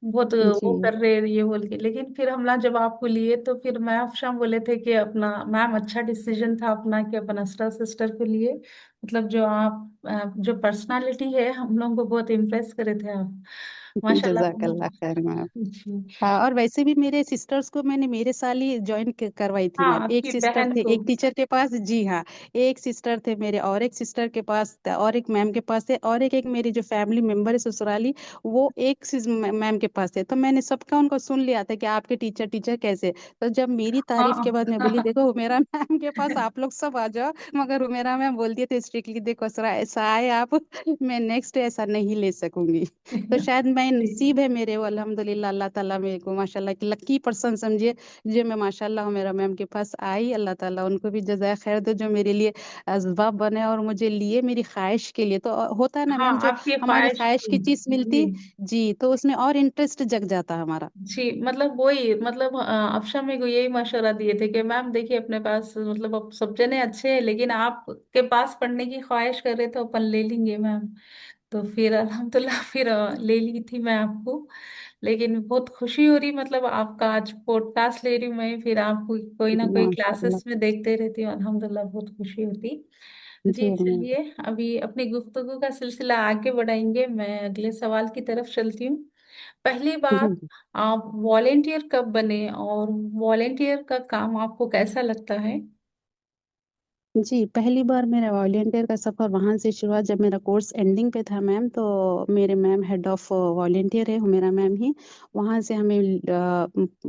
बहुत जी वो कर रहे हैं ये बोल के, लेकिन फिर हम ना जब आपको लिए तो फिर मैं अफशान बोले थे कि अपना मैम अच्छा डिसीजन था अपना कि अपन असरा सिस्टर को लिए। मतलब जो आप जो पर्सनालिटी है हम लोगों को बहुत इम्प्रेस करे थे आप, माशाल्लाह जजाकल्ला बहुत। खैर मैम। जी। हाँ, और वैसे भी मेरे सिस्टर्स को मैंने मेरे साल ही ज्वाइन करवाई थी हाँ मैम। एक आपकी सिस्टर बहन थे को। एक टीचर के पास, जी हाँ, एक सिस्टर थे मेरे, और एक सिस्टर के पास और एक मैम के पास थे, और एक मेरी जो फैमिली मेंबर है ससुराली, वो एक मैम के पास थे। तो मैंने सबका उनको सुन लिया था कि आपके टीचर टीचर कैसे। तो जब मेरी तारीफ के बाद मैं बोली हाँ। देखो हुमेरा मैम के पास आप लोग सब आ जाओ, मगर हुमेरा मैम बोल दिए थे स्ट्रिक्टली, देखो असरा ऐसा आए आप, मैं नेक्स्ट ऐसा नहीं ले सकूंगी। तो शायद मैं, नसीब है मेरे वो अल्हम्दुलिल्लाह, अल्लाह ताला मेरे को माशाल्लाह कि लकी पर्सन समझिए, जो मैं माशाल्लाह मेरा मैम के पास आई। अल्लाह ताला उनको भी जज़ाय खैर दे, जो मेरे लिए असबाब बने और मुझे लिए मेरी ख्वाहिश के लिए। तो होता है ना हाँ मैम, जो आपकी हमारी ख्वाहिश ख्वाहिश थी। की चीज मिलती, जी जी, तो उसमें और इंटरेस्ट जग जाता हमारा। जी, मतलब वही मतलब अफशा मेरे को यही मशवरा दिए थे कि मैम देखिए अपने पास मतलब अब सब जने अच्छे हैं लेकिन आपके पास पढ़ने की ख्वाहिश कर रहे तो अपन ले लेंगे मैम। तो फिर अल्हम्दुलिल्लाह फिर ले ली थी मैं आपको। लेकिन बहुत खुशी हो रही मतलब आपका आज पॉडकास्ट ले रही हूँ मैं, फिर आपको कोई ना कोई माशाल्लाह। क्लासेस में देखते रहती हूँ, अल्हम्दुलिल्लाह बहुत खुशी होती। जी जी मैम। चलिए अभी अपनी गुफ्तगू का सिलसिला आगे बढ़ाएंगे, मैं अगले सवाल की तरफ चलती हूँ। पहली बात, जी आप वॉलेंटियर कब बने और वॉलेंटियर का काम आपको कैसा लगता है? जी, पहली बार मेरा वॉलंटियर का सफ़र वहाँ से शुरुआत, जब मेरा कोर्स एंडिंग पे था मैम, तो मेरे मैम हेड ऑफ़ वॉलंटियर है मेरा मैम ही, वहाँ से हमें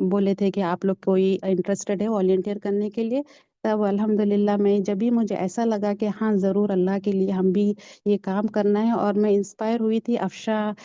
बोले थे कि आप लोग कोई इंटरेस्टेड है वॉलंटियर करने के लिए। तब अल्हम्दुलिल्लाह मैं जब भी मुझे ऐसा लगा कि हाँ, ज़रूर अल्लाह के लिए हम भी ये काम करना है, और मैं इंस्पायर हुई थी अफ़शा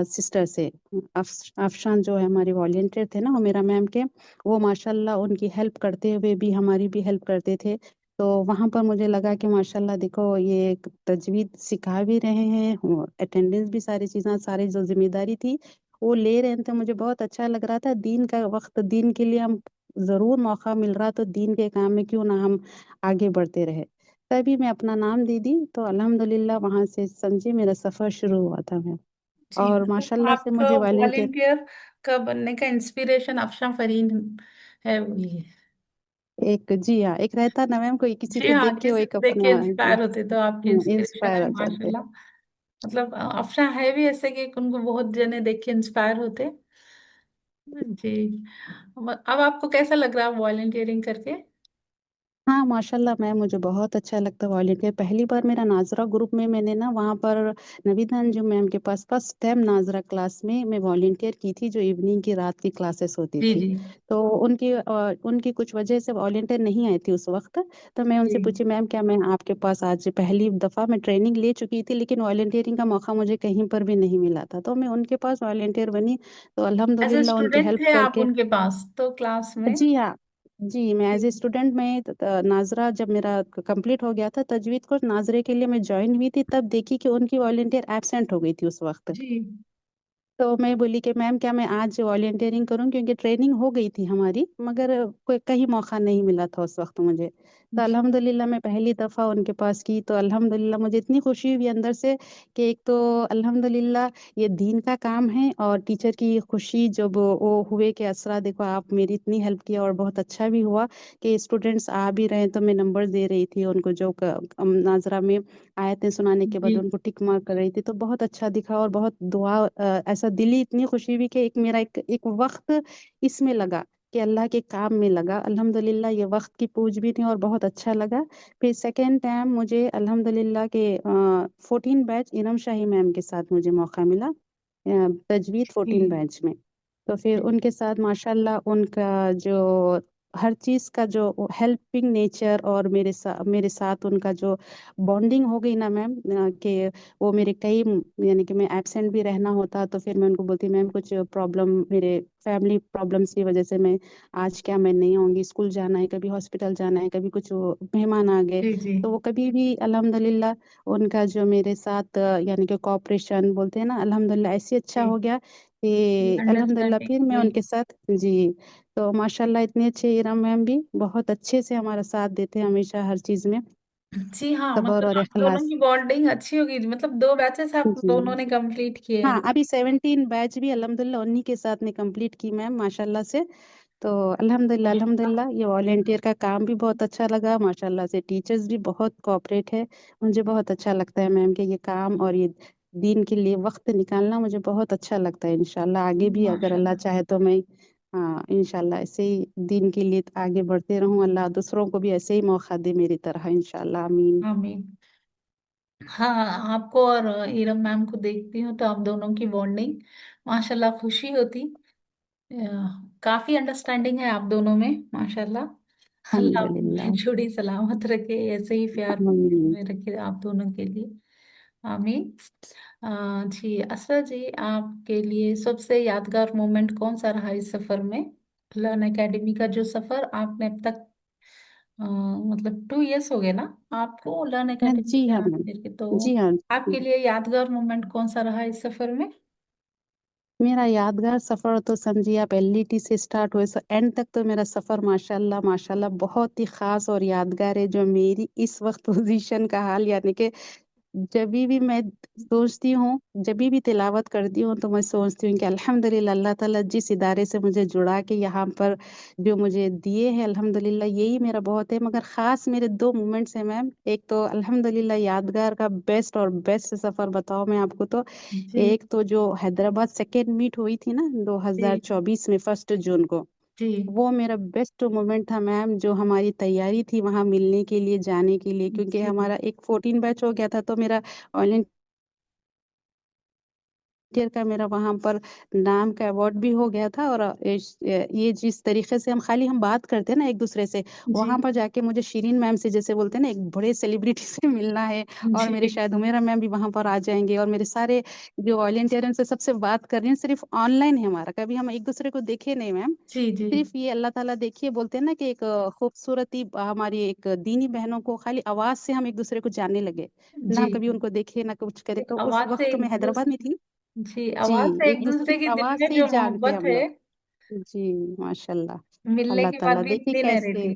सिस्टर से। अफ़शान जो है हमारे वॉलंटियर थे ना मेरा मैम के, वो माशाल्लाह उनकी हेल्प करते हुए भी हमारी भी हेल्प करते थे। तो वहाँ पर मुझे लगा कि माशाल्लाह देखो ये एक तजवीद सिखा भी रहे हैं, अटेंडेंस भी, सारी चीज़ें, सारी जो जिम्मेदारी थी वो ले रहे हैं, तो मुझे बहुत अच्छा लग रहा था। दीन का वक्त, दीन के लिए हम ज़रूर मौका मिल रहा, तो दीन के काम में क्यों ना हम आगे बढ़ते रहे। तभी मैं अपना नाम दे दी, तो अल्हम्दुलिल्लाह वहाँ से समझे मेरा सफ़र शुरू हुआ था मैं। जी और मतलब माशाल्लाह से आपका मुझे वॉलंटियर, वॉलेंटियर का बनने का इंस्पिरेशन अफशा फरीन है बोलिए। एक, जी हाँ, एक रहता ना मैम, कोई किसी जी को हाँ, देख के वो किसी एक को देख के अपना, इंस्पायर होते तो आपकी इंस्पिरेशन इंस्पायर है हो जाते। माशाल्लाह। मतलब अफशा है भी ऐसे कि उनको बहुत जने देख के इंस्पायर होते। जी। अब आपको कैसा लग रहा है वॉलेंटियरिंग करके? हाँ माशाल्लाह मैम, मुझे बहुत अच्छा लगता है वॉलंटियर। पहली बार मेरा नाज़रा ग्रुप में मैंने ना वहाँ पर नवीदा अंजुम मैम के पास फर्स्ट टाइम नाज़रा क्लास में मैं वॉलंटियर की थी, जो इवनिंग की रात की क्लासेस होती जी थी। जी तो उनकी कुछ वजह से वॉलंटियर नहीं आई थी उस वक्त। तो मैं जी उनसे पूछी, मैम क्या मैं आपके पास, आज पहली दफ़ा मैं ट्रेनिंग ले चुकी थी लेकिन वॉलंटियरिंग का मौका मुझे कहीं पर भी नहीं मिला था, तो मैं उनके पास वॉलंटियर बनी। तो एज ए अल्हम्दुलिल्लाह उनकी स्टूडेंट हेल्प थे आप करके। उनके पास तो क्लास में? जी हाँ। जी, मैं जी एज ए स्टूडेंट में नाजरा जब मेरा कंप्लीट हो गया था तजवीद कोर्स, नाजरे के लिए मैं ज्वाइन हुई थी, तब देखी कि उनकी वॉलंटियर एब्सेंट हो गई थी उस वक्त। जी तो मैं बोली कि मैम क्या मैं आज वॉलंटियरिंग करूं, क्योंकि ट्रेनिंग हो गई थी हमारी, मगर कोई कहीं मौका नहीं मिला था उस वक्त मुझे। तो जी अल्हम्दुलिल्लाह मैं पहली दफ़ा उनके पास की, तो अल्हम्दुलिल्लाह मुझे इतनी खुशी हुई अंदर से कि एक तो अल्हम्दुलिल्लाह ये दीन का काम है, और टीचर की खुशी जब वो हुए कि असरा देखो आप मेरी इतनी हेल्प किया, और बहुत अच्छा भी हुआ कि स्टूडेंट्स आ भी रहे हैं, तो मैं नंबर दे रही थी उनको, जो नाजरा में आयतें सुनाने के बाद जी उनको टिक मार कर रही थी, तो बहुत अच्छा दिखा, और बहुत दुआ ऐसा दिली इतनी खुशी हुई कि एक मेरा एक वक्त इसमें लगा कि अल्लाह के काम में लगा। अल्हम्दुलिल्लाह ये वक्त की पूज भी थी और बहुत अच्छा लगा। फिर सेकेंड टाइम मुझे अल्हम्दुलिल्लाह के 14 बैच इरम शाही मैम के साथ मुझे मौका मिला, तजवीद जी 14 बैच में। तो फिर उनके साथ माशाल्लाह उनका जो हर चीज़ का जो हेल्पिंग नेचर, और मेरे साथ उनका जो बॉन्डिंग हो गई ना मैम, कि वो मेरे कई यानी कि मैं एब्सेंट भी रहना होता तो फिर मैं उनको बोलती, मैम कुछ प्रॉब्लम, मेरे फैमिली प्रॉब्लम्स की वजह से मैं आज क्या मैं नहीं आऊँगी, स्कूल जाना है, कभी हॉस्पिटल जाना है, कभी कुछ मेहमान आ गए, जी जी तो वो कभी भी अल्हम्दुलिल्लाह उनका जो मेरे साथ यानी कि कोऑपरेशन बोलते हैं ना, अल्हम्दुलिल्लाह ऐसे अच्छा जी हो गया कि अल्हम्दुलिल्लाह अंडरस्टैंडिंग फिर मैं हुई। उनके साथ। जी। तो माशाल्लाह इतने अच्छे इरम मैम भी बहुत अच्छे से हमारा साथ देते हैं हमेशा हर चीज़ में, जी हाँ, सब्र मतलब और आप दोनों इखलास। की बॉन्डिंग अच्छी होगी, मतलब 2 बैचेस आप जी दोनों ने कंप्लीट किए हाँ, हैं। अभी 17 बैच भी अल्हम्दुलिल्लाह उन्हीं के साथ में कंप्लीट की मैम माशाल्लाह से। तो अल्हम्दुलिल्लाह माशाल्लाह। अल्हम्दुलिल्लाह ये वॉलेंटियर का काम भी बहुत अच्छा लगा माशाल्लाह से, टीचर्स भी बहुत कोऑपरेट है। मुझे बहुत अच्छा लगता है मैम कि ये काम और ये दीन के लिए वक्त निकालना मुझे बहुत अच्छा लगता है। इंशाल्लाह आगे भी अगर अल्लाह माशाल्लाह। चाहे तो मैं, हाँ इंशाल्लाह ऐसे ही दीन के लिए आगे बढ़ते रहूं, अल्लाह दूसरों को भी ऐसे ही मौका दे मेरी तरह, इंशाल्लाह आमीन। आमीन। हाँ, आपको और इरम मैम को देखती हूँ तो आप दोनों की बॉन्डिंग माशाल्लाह खुशी होती। अ, काफी अंडरस्टैंडिंग है आप दोनों में माशाल्लाह। अल्लाह अल्हम्दुलिल्लाह जोड़ी सलामत रखे, ऐसे ही प्यार आमीन। में रखे आप दोनों के लिए। आमीन। जी असरा जी, आपके लिए सबसे यादगार मोमेंट कौन सा रहा इस सफर में? लर्न एकेडमी का जो सफर आपने अब तक मतलब 2 इयर्स हो गए ना आपको लर्न हाँ एकेडमी जी हाँ ज्वाइन मैम। करके, तो जी हाँ। आपके लिए यादगार मोमेंट कौन सा रहा इस सफर में? मेरा यादगार सफर तो समझिए आप एलईटी से स्टार्ट हुए सो एंड तक, तो मेरा सफर माशाल्लाह माशाल्लाह बहुत ही खास और यादगार है। जो मेरी इस वक्त पोजीशन का हाल, यानी कि जभी भी मैं सोचती हूँ, जभी भी तिलावत करती हूँ, तो मैं सोचती हूँ कि अल्हम्दुलिल्लाह अल्लाह ताला जिस इदारे से मुझे जुड़ा के यहाँ पर जो मुझे दिए हैं, अल्हम्दुलिल्लाह यही मेरा बहुत है। मगर ख़ास मेरे 2 मोमेंट्स हैं मैम। एक तो अल्हम्दुलिल्लाह यादगार का बेस्ट और बेस्ट सफ़र बताऊँ मैं आपको तो, जी एक तो जो हैदराबाद सेकेंड मीट हुई थी ना जी 2024 में 1 जून को, जी वो मेरा बेस्ट मोमेंट था मैम। जो हमारी तैयारी थी वहां मिलने के लिए, जाने के लिए, क्योंकि जी हमारा एक 14 बैच हो गया था, तो मेरा ईयर का मेरा वहाँ पर नाम का अवार्ड भी हो गया था। और ये जिस तरीके से हम बात करते हैं ना एक दूसरे से, जी वहाँ पर जाके मुझे शिरीन मैम से, जैसे बोलते हैं ना, एक बड़े सेलिब्रिटी से मिलना है। और मेरे जी शायद हुमेरा मैम भी वहाँ पर आ जाएंगे, और मेरे सारे जो वॉलेंटियर से सबसे बात कर रही हूँ, सिर्फ ऑनलाइन है हमारा, कभी हम एक दूसरे को देखे नहीं मैम। जी जी सिर्फ ये अल्लाह ताला देखिए, बोलते हैं ना कि एक खूबसूरती हमारी एक दीनी बहनों को खाली आवाज से हम एक दूसरे को जानने लगे, ना जी कभी उनको देखे ना कुछ करे। तो उस आवाज से वक्त एक मैं हैदराबाद में दूसरे, थी। जी जी, आवाज से एक एक दूसरे दूसरे की के दिल आवाज में से ही जो जानते मोहब्बत हम है लोग। जी माशाल्लाह। मिलने अल्लाह के बाद ताला भी देखिए इतनी नहीं कैसे। रहती।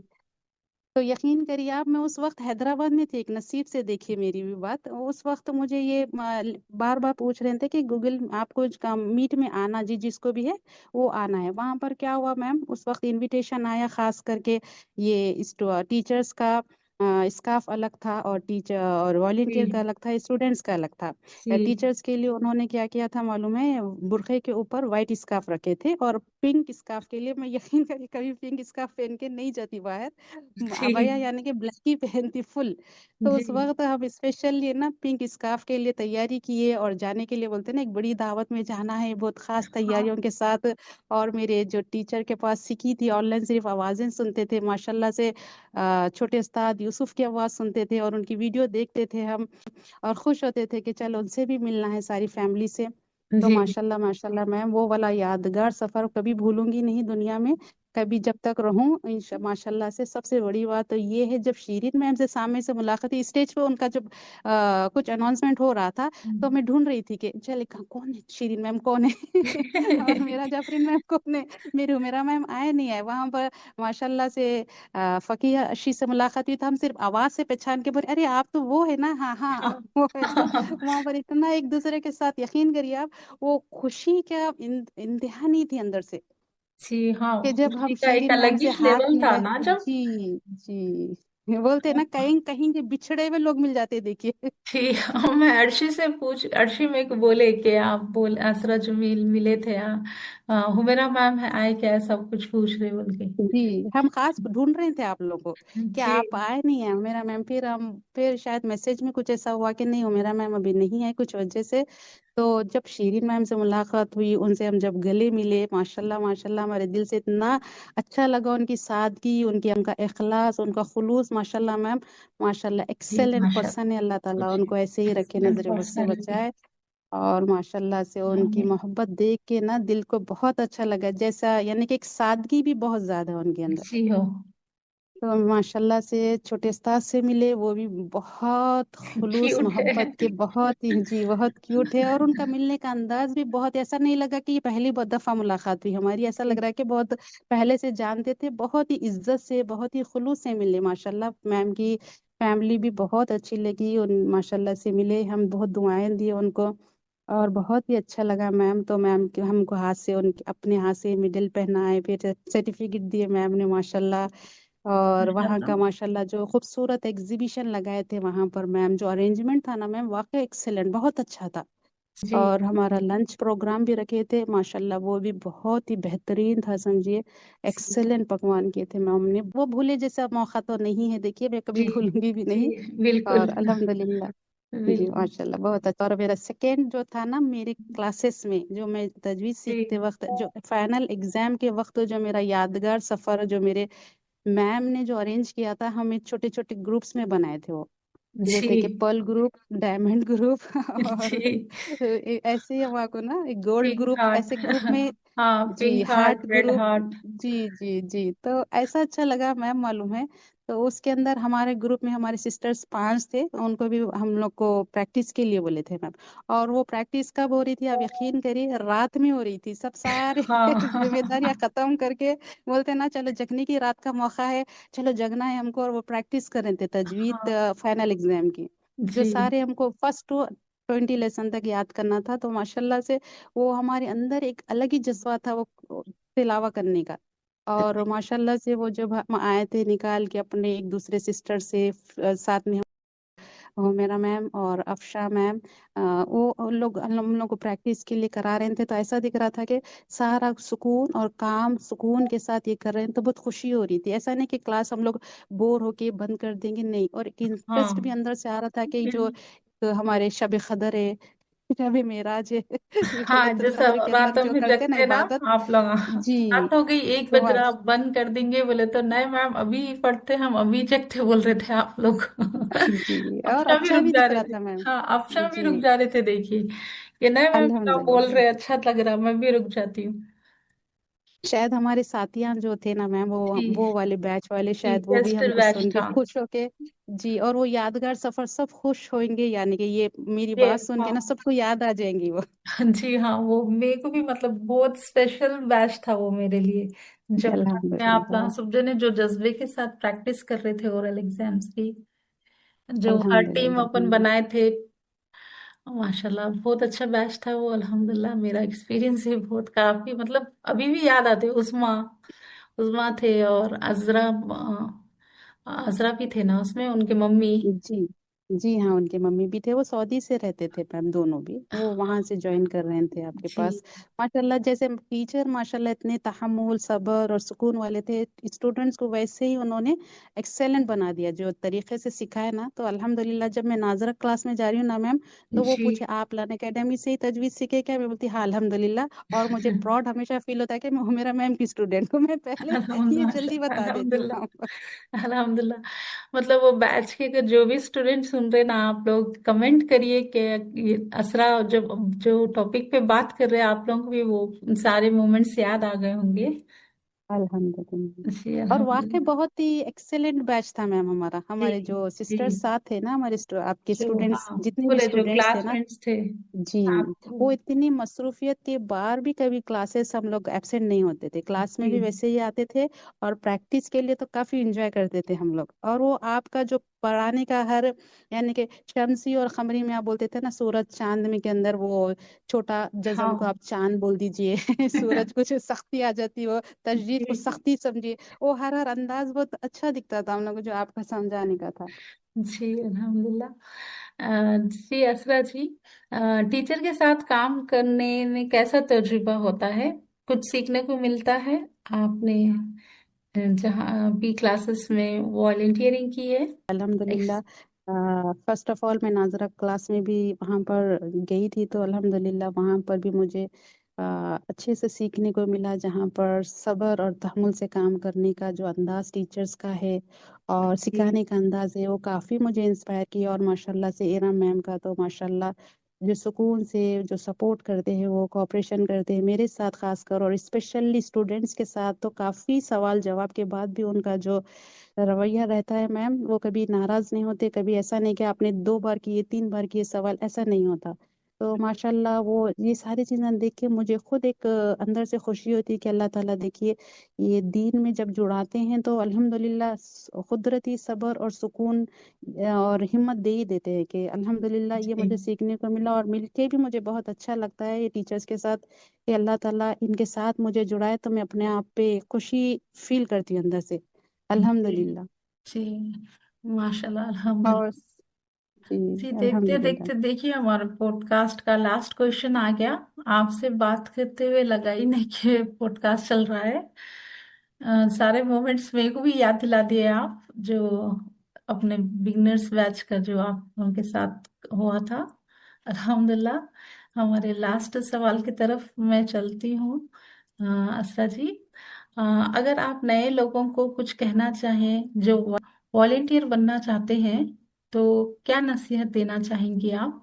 तो यकीन करिए आप, मैं उस वक्त हैदराबाद में थी, एक नसीब से देखिए मेरी भी बात। उस वक्त मुझे ये बार बार पूछ रहे थे कि गूगल आपको मीट में आना, जी जिसको भी है वो आना है। वहां पर क्या हुआ मैम, उस वक्त इनविटेशन आया खास करके ये टीचर्स का, स्काफ अलग था और टीचर और वॉलंटियर का जी अलग था, स्टूडेंट्स का अलग था। जी। टीचर्स के लिए उन्होंने क्या किया था मालूम है, बुरखे के ऊपर वाइट स्काफ रखे थे, और पिंक स्काफ के लिए मैं यकीन करिए कभी पिंक स्काफ पहन के नहीं जाती बाहर, अबैया जी यानी कि ब्लैक ही पहनती फुल। तो जी। उस वक्त हम स्पेशली ना पिंक स्काफ के लिए तैयारी किए, और जाने के लिए बोलते हैं ना एक बड़ी दावत में जाना है, बहुत खास हाँ तैयारियों के साथ। और मेरे जो टीचर के पास सीखी थी ऑनलाइन, सिर्फ आवाजें सुनते थे माशाल्लाह से। छोटे उस्ताद यूसुफ की आवाज़ सुनते थे और उनकी वीडियो देखते थे हम, और खुश होते थे कि चलो उनसे भी मिलना है सारी फैमिली से। तो जी। माशाल्लाह माशाल्लाह मैम, वो वाला यादगार सफर कभी भूलूंगी नहीं दुनिया में, कभी जब तक रहूं माशाल्लाह से। सबसे बड़ी बात तो ये है, जब शीरीन मैम से सामने से मुलाकात हुई स्टेज पे, उनका जब कुछ अनाउंसमेंट हो रहा था, तो मैं ढूंढ रही थी कि चल कौन है शीरीन मैम, कौन है और मेरा जाफरीन मैम कौन है, मेरे हुमेरा मैम आए नहीं आए वहां पर। माशाल्लाह से फकीहा अशी से मुलाकात हुई, तो हम सिर्फ आवाज से पहचान के बोले, अरे आप तो वो है ना, हाँ हाँ हाँ आप वो है ना। वहां पर इतना एक दूसरे के साथ, यकीन करिए आप, वो खुशी क्या इंतहा नहीं थी अंदर से, जी। हाँ, कि जब हम खुशी का एक शीरीन मैम अलग ही से हाथ लेवल था मिला। ना जब। जी जी, बोलते हैं ना कहीं कहीं के बिछड़े हुए लोग मिल जाते हैं, देखिए। जी हाँ, मैं अर्शी से पूछ, अर्शी मेरे को बोले कि आप बोल असरज मिले थे हुमेरा मैम है आए क्या, सब कुछ पूछ रहे बोल के। जी, हम खास ढूंढ रहे थे आप लोगों को, कि जी आप आए नहीं है मेरा मैम। फिर हम, फिर शायद मैसेज में कुछ ऐसा हुआ कि नहीं हो मेरा मैम अभी नहीं है कुछ वजह से। तो जब शीरीन मैम से मुलाकात हुई, उनसे हम जब गले मिले, माशाल्लाह माशाल्लाह हमारे दिल से इतना अच्छा लगा, उनकी सादगी, उनका इखलास, उनका खुलूस, माशाल्लाह मैम, माशाल्लाह जी। एक्सेलेंट माशाल्लाह। पर्सन है, अल्लाह ताला कुछ उनको ऐसे ही रखे, एक्सीलेंट नजर बद से पर्सनालिटी। बचाए। और माशाल्लाह से उनकी मोहब्बत देख के ना दिल को बहुत अच्छा लगा, जैसा यानी कि एक सादगी भी बहुत ज्यादा है उनके अंदर। जी हो। तो माशाल्लाह से छोटे उस्ताद से मिले, वो भी बहुत खुलूस क्यूट है। मोहब्बत के, बहुत ही जी बहुत क्यूट है, और उनका मिलने का अंदाज भी बहुत, ऐसा नहीं लगा कि ये पहली बहुत दफा मुलाकात हुई हमारी, ऐसा लग रहा है कि बहुत पहले से जानते थे। बहुत ही इज्जत से, बहुत ही खुलूस से मिले माशाल्लाह। मैम की फैमिली भी बहुत अच्छी लगी, उन माशाल्लाह से मिले हम, बहुत दुआएं दी उनको, और बहुत ही अच्छा लगा मैम। तो मैम के हमको हाथ से, उनके अपने हाथ से मेडल पहनाए, फिर सर्टिफिकेट दिए मैम ने माशाल्लाह। और वहाँ माशाल्लाह। का माशाल्लाह जो खूबसूरत एग्जीबिशन लगाए थे वहाँ पर मैम, जो अरेंजमेंट था ना मैम, वाकई एक्सेलेंट, बहुत अच्छा था। जी और हमारा लंच प्रोग्राम भी रखे थे माशाल्लाह, वो भी बहुत ही बेहतरीन था, समझिए एक्सेलेंट पकवान किए थे मैम ने। वो भूले जैसा मौका तो नहीं है, देखिए मैं कभी जी भूलूंगी भी जी। नहीं। बिल्कुल और अल्हम्दुलिल्लाह, जी बिल्कुल। माशाल्लाह बहुत अच्छा। और मेरा सेकेंड जो था ना मेरे क्लासेस में, जो मैं तजवीज सीखते जी वक्त, जो फाइनल एग्जाम के वक्त, जो मेरा यादगार सफर, जो मेरे मैम ने जो अरेंज किया था, हमें छोटे छोटे ग्रुप्स में बनाए थे वो, जैसे कि जी पर्ल ग्रुप, डायमंड ग्रुप और जी। ऐसे ही हमारे को ना गोल्ड पिंक ग्रुप, हार्ट। ऐसे ग्रुप में। हाँ, जी pink heart, heart red group. Heart. जी जी जी, तो ऐसा अच्छा लगा मैम मालूम है। तो उसके अंदर हमारे ग्रुप में हमारे सिस्टर्स 5 थे, उनको भी हम लोग को प्रैक्टिस के लिए बोले थे मैम। और वो प्रैक्टिस कब हो रही थी, आप यकीन करिए, रात में हो रही थी, सब सारे जिम्मेदारियां हाँ खत्म करके बोलते ना चलो जगने की, रात का मौका है, चलो जगना है हमको। और वो प्रैक्टिस कर रहे थे तजवीद हाँ। फाइनल एग्जाम की, जो जी सारे हमको फर्स्ट टू 20 लेसन तक याद करना था। तो माशाल्लाह से वो हमारे अंदर एक अलग ही जज्बा था, वो तिलावा करने का। और माशाल्लाह से वो जब हम आए थे निकाल के अपने एक दूसरे सिस्टर से, साथ में वो मेरा मैम और अफशा मैम, वो उन लोग हम लोग को प्रैक्टिस के लिए करा रहे थे। तो ऐसा दिख रहा था कि सारा सुकून और काम सुकून के साथ ये कर रहे हैं, तो बहुत खुशी हो रही थी। ऐसा नहीं कि क्लास हम लोग बोर होके बंद कर देंगे, नहीं, और एक इंटरेस्ट भी हाँ। अंदर से आ रहा था कि जो हमारे शब कदर है, शब मेराज है हाँ, लैलतुल जो कद्र सब के अंदर रातों जो में करते हैं ना जगते ना इबादत। आप लोग, जी, रात हो गई, 1 बज तो रहा, बंद कर देंगे बोले तो नहीं मैम अभी पढ़ते, हम अभी जगते बोल रहे थे आप लोग। जी, और अफशा भी अच्छा रुक भी जा दिख रहे रहा थे। था मैम। हाँ, अफशा भी रुक जी, जा रहे थे, देखिए कि नहीं मैम क्या बोल अल्हम्दुलिल्लाह। रहे, अच्छा लग रहा, मैं भी रुक जाती हूँ। शायद हमारे साथियां जो थे ना मैम, जी वो वाले बैच वाले, जी। शायद वो भी गेस्ट हमको बैच सुन के था। खुश होके, जी, और वो यादगार सफर सब खुश होंगे, यानी कि ये मेरी ये बात सुन के ना हाँ। सबको याद आ जाएंगी वो। जी हाँ, वो मेरे को भी मतलब बहुत स्पेशल बैच था वो मेरे लिए। जब अपने आप अल्हम्दुलिल्लाह, सब जने जो जज्बे के साथ प्रैक्टिस कर रहे थे ओरल एग्जाम्स की, जो हर टीम अल्हम्दुलिल्लाह। अपन बनाए थे, माशाल्लाह बहुत अच्छा बैच था वो। अल्हम्दुलिल्लाह मेरा एक्सपीरियंस भी बहुत काफी मतलब अभी भी याद आते। उस्मा, उस्मा थे और अजरा, असरा भी थे ना उसमें, उनके मम्मी। जी जी हाँ, उनके मम्मी भी थे, वो सऊदी से रहते थे मैम, दोनों भी वो वहां से ज्वाइन कर रहे थे आपके जी पास। माशाल्लाह, जैसे टीचर माशाल्लाह इतने तहम्मुल सब्र और सुकून वाले थे, स्टूडेंट्स को वैसे ही उन्होंने एक्सेलेंट बना दिया जो तरीके से सिखाया ना। तो अल्हम्दुलिल्लाह, जब मैं नाजरा क्लास में जा रही हूँ ना मैम, तो वो जी। पूछे आप लान अकेडमी से ही तजवीज सीखे क्या? मैं बोलती हाँ अल्हम्दुलिल्लाह। और मुझे प्राउड हमेशा फील होता है कि मैं मेरा मैम की स्टूडेंट हूँ, मैं पहले ये जल्दी बता देती हूँ अल्हम्दुलिल्लाह, वहाँ पर। अल्हम्दुलिल्लाह। मतलब वो बैच के अगर जो भी स्टूडेंट सुन रहे ना, आप लोग कमेंट करिए कि ये असरा जब जो टॉपिक पे बात कर रहे हैं, आप लोगों को भी वो सारे मोमेंट्स याद आ गए होंगे। अल्हम्दुलिल्लाह। जी और वाकई अल्हम्दुलिल्लाह। बहुत ही एक्सेलेंट बैच था मैम हमारा। जी हमारे जो जी। सिस्टर्स साथ थे ना, हमारे आपके जो स्टूडेंट्स हाँ, जितने भी पूरे जो स्टूडेंट्स थे ना, क्लासमेट्स थे जी, आपको। वो इतनी मसरूफियत के बाद भी कभी क्लासेस हम लोग एब्सेंट नहीं होते थे, क्लास में जी भी वैसे ही आते थे। और प्रैक्टिस के लिए तो काफी इंजॉय करते थे हम लोग। और वो आपका जो पढ़ाने का हर, यानी कि शमसी और खमरी में आप बोलते थे ना, सूरज चांद में के अंदर वो छोटा जज्म को हाँ। आप चांद बोल दीजिए सूरज कुछ सख्ती आ जाती, वो तजदीद को जी सख्ती समझिए। वो हर हर अंदाज बहुत अच्छा दिखता था हम लोग को, जो आपका समझाने का था। जी अल्हम्दुलिल्लाह। जी असरा जी, टीचर के साथ काम करने में कैसा तजुर्बा होता है? कुछ सीखने को मिलता है? आपने जहाँ भी क्लासेस में वॉलेंटियरिंग की है? अल्हम्दुलिल्लाह। एक्स- फर्स्ट ऑफ ऑल मैं नाजरा क्लास में भी वहाँ पर गई थी, तो अल्हम्दुलिल्लाह वहाँ पर भी मुझे अच्छे से सीखने को मिला, जहाँ पर सब्र और तहम्मुल से काम करने का जो अंदाज टीचर्स का है और जी सिखाने का अंदाज है, वो काफ़ी मुझे इंस्पायर किया। और माशाल्लाह से इरम मैम का तो माशाल्लाह, जो सुकून से जो सपोर्ट करते हैं, वो कोऑपरेशन करते हैं मेरे साथ खासकर, और स्पेशली स्टूडेंट्स के साथ, तो काफ़ी सवाल जवाब के बाद भी उनका जो रवैया रहता है मैम, वो कभी नाराज नहीं होते, कभी ऐसा नहीं कि आपने 2 बार किए 3 बार किए सवाल, ऐसा नहीं होता। तो माशाल्लाह, वो ये सारी चीजें देख के मुझे खुद एक अंदर से खुशी होती है कि अल्लाह ताला देखिए, ये दीन में जब जुड़ाते हैं तो अल्हम्दुलिल्लाह कुदरती सब्र और सुकून और हिम्मत दे ही देते हैं कि अल्हम्दुलिल्लाह ये जी मुझे सीखने को मिला। और मिलके भी मुझे बहुत अच्छा लगता है ये टीचर्स के साथ, कि अल्लाह ताला इनके साथ मुझे जुड़ाए, तो मैं अपने आप पे खुशी फील करती हूँ अंदर से। जी अल्हम्दुलिल्लाह। जी माशाल्लाह और अल्हम्दुलिल्लाह। जी, जी देखते अल्हम्दुलिल्लाह। देखते देखिए हमारे पॉडकास्ट का लास्ट क्वेश्चन आ गया। आपसे बात करते हुए लगा ही नहीं कि पॉडकास्ट चल रहा है। सारे मोमेंट्स मेरे को भी याद दिला दिए आप, जो अपने बिगनर्स बैच का जो आप उनके साथ हुआ था। अल्हम्दुलिल्लाह। हमारे लास्ट सवाल की तरफ मैं चलती हूँ। असरा जी, अ, अगर आप नए लोगों को कुछ कहना चाहें जो वॉलेंटियर बनना चाहते हैं, तो क्या नसीहत देना चाहेंगी आप?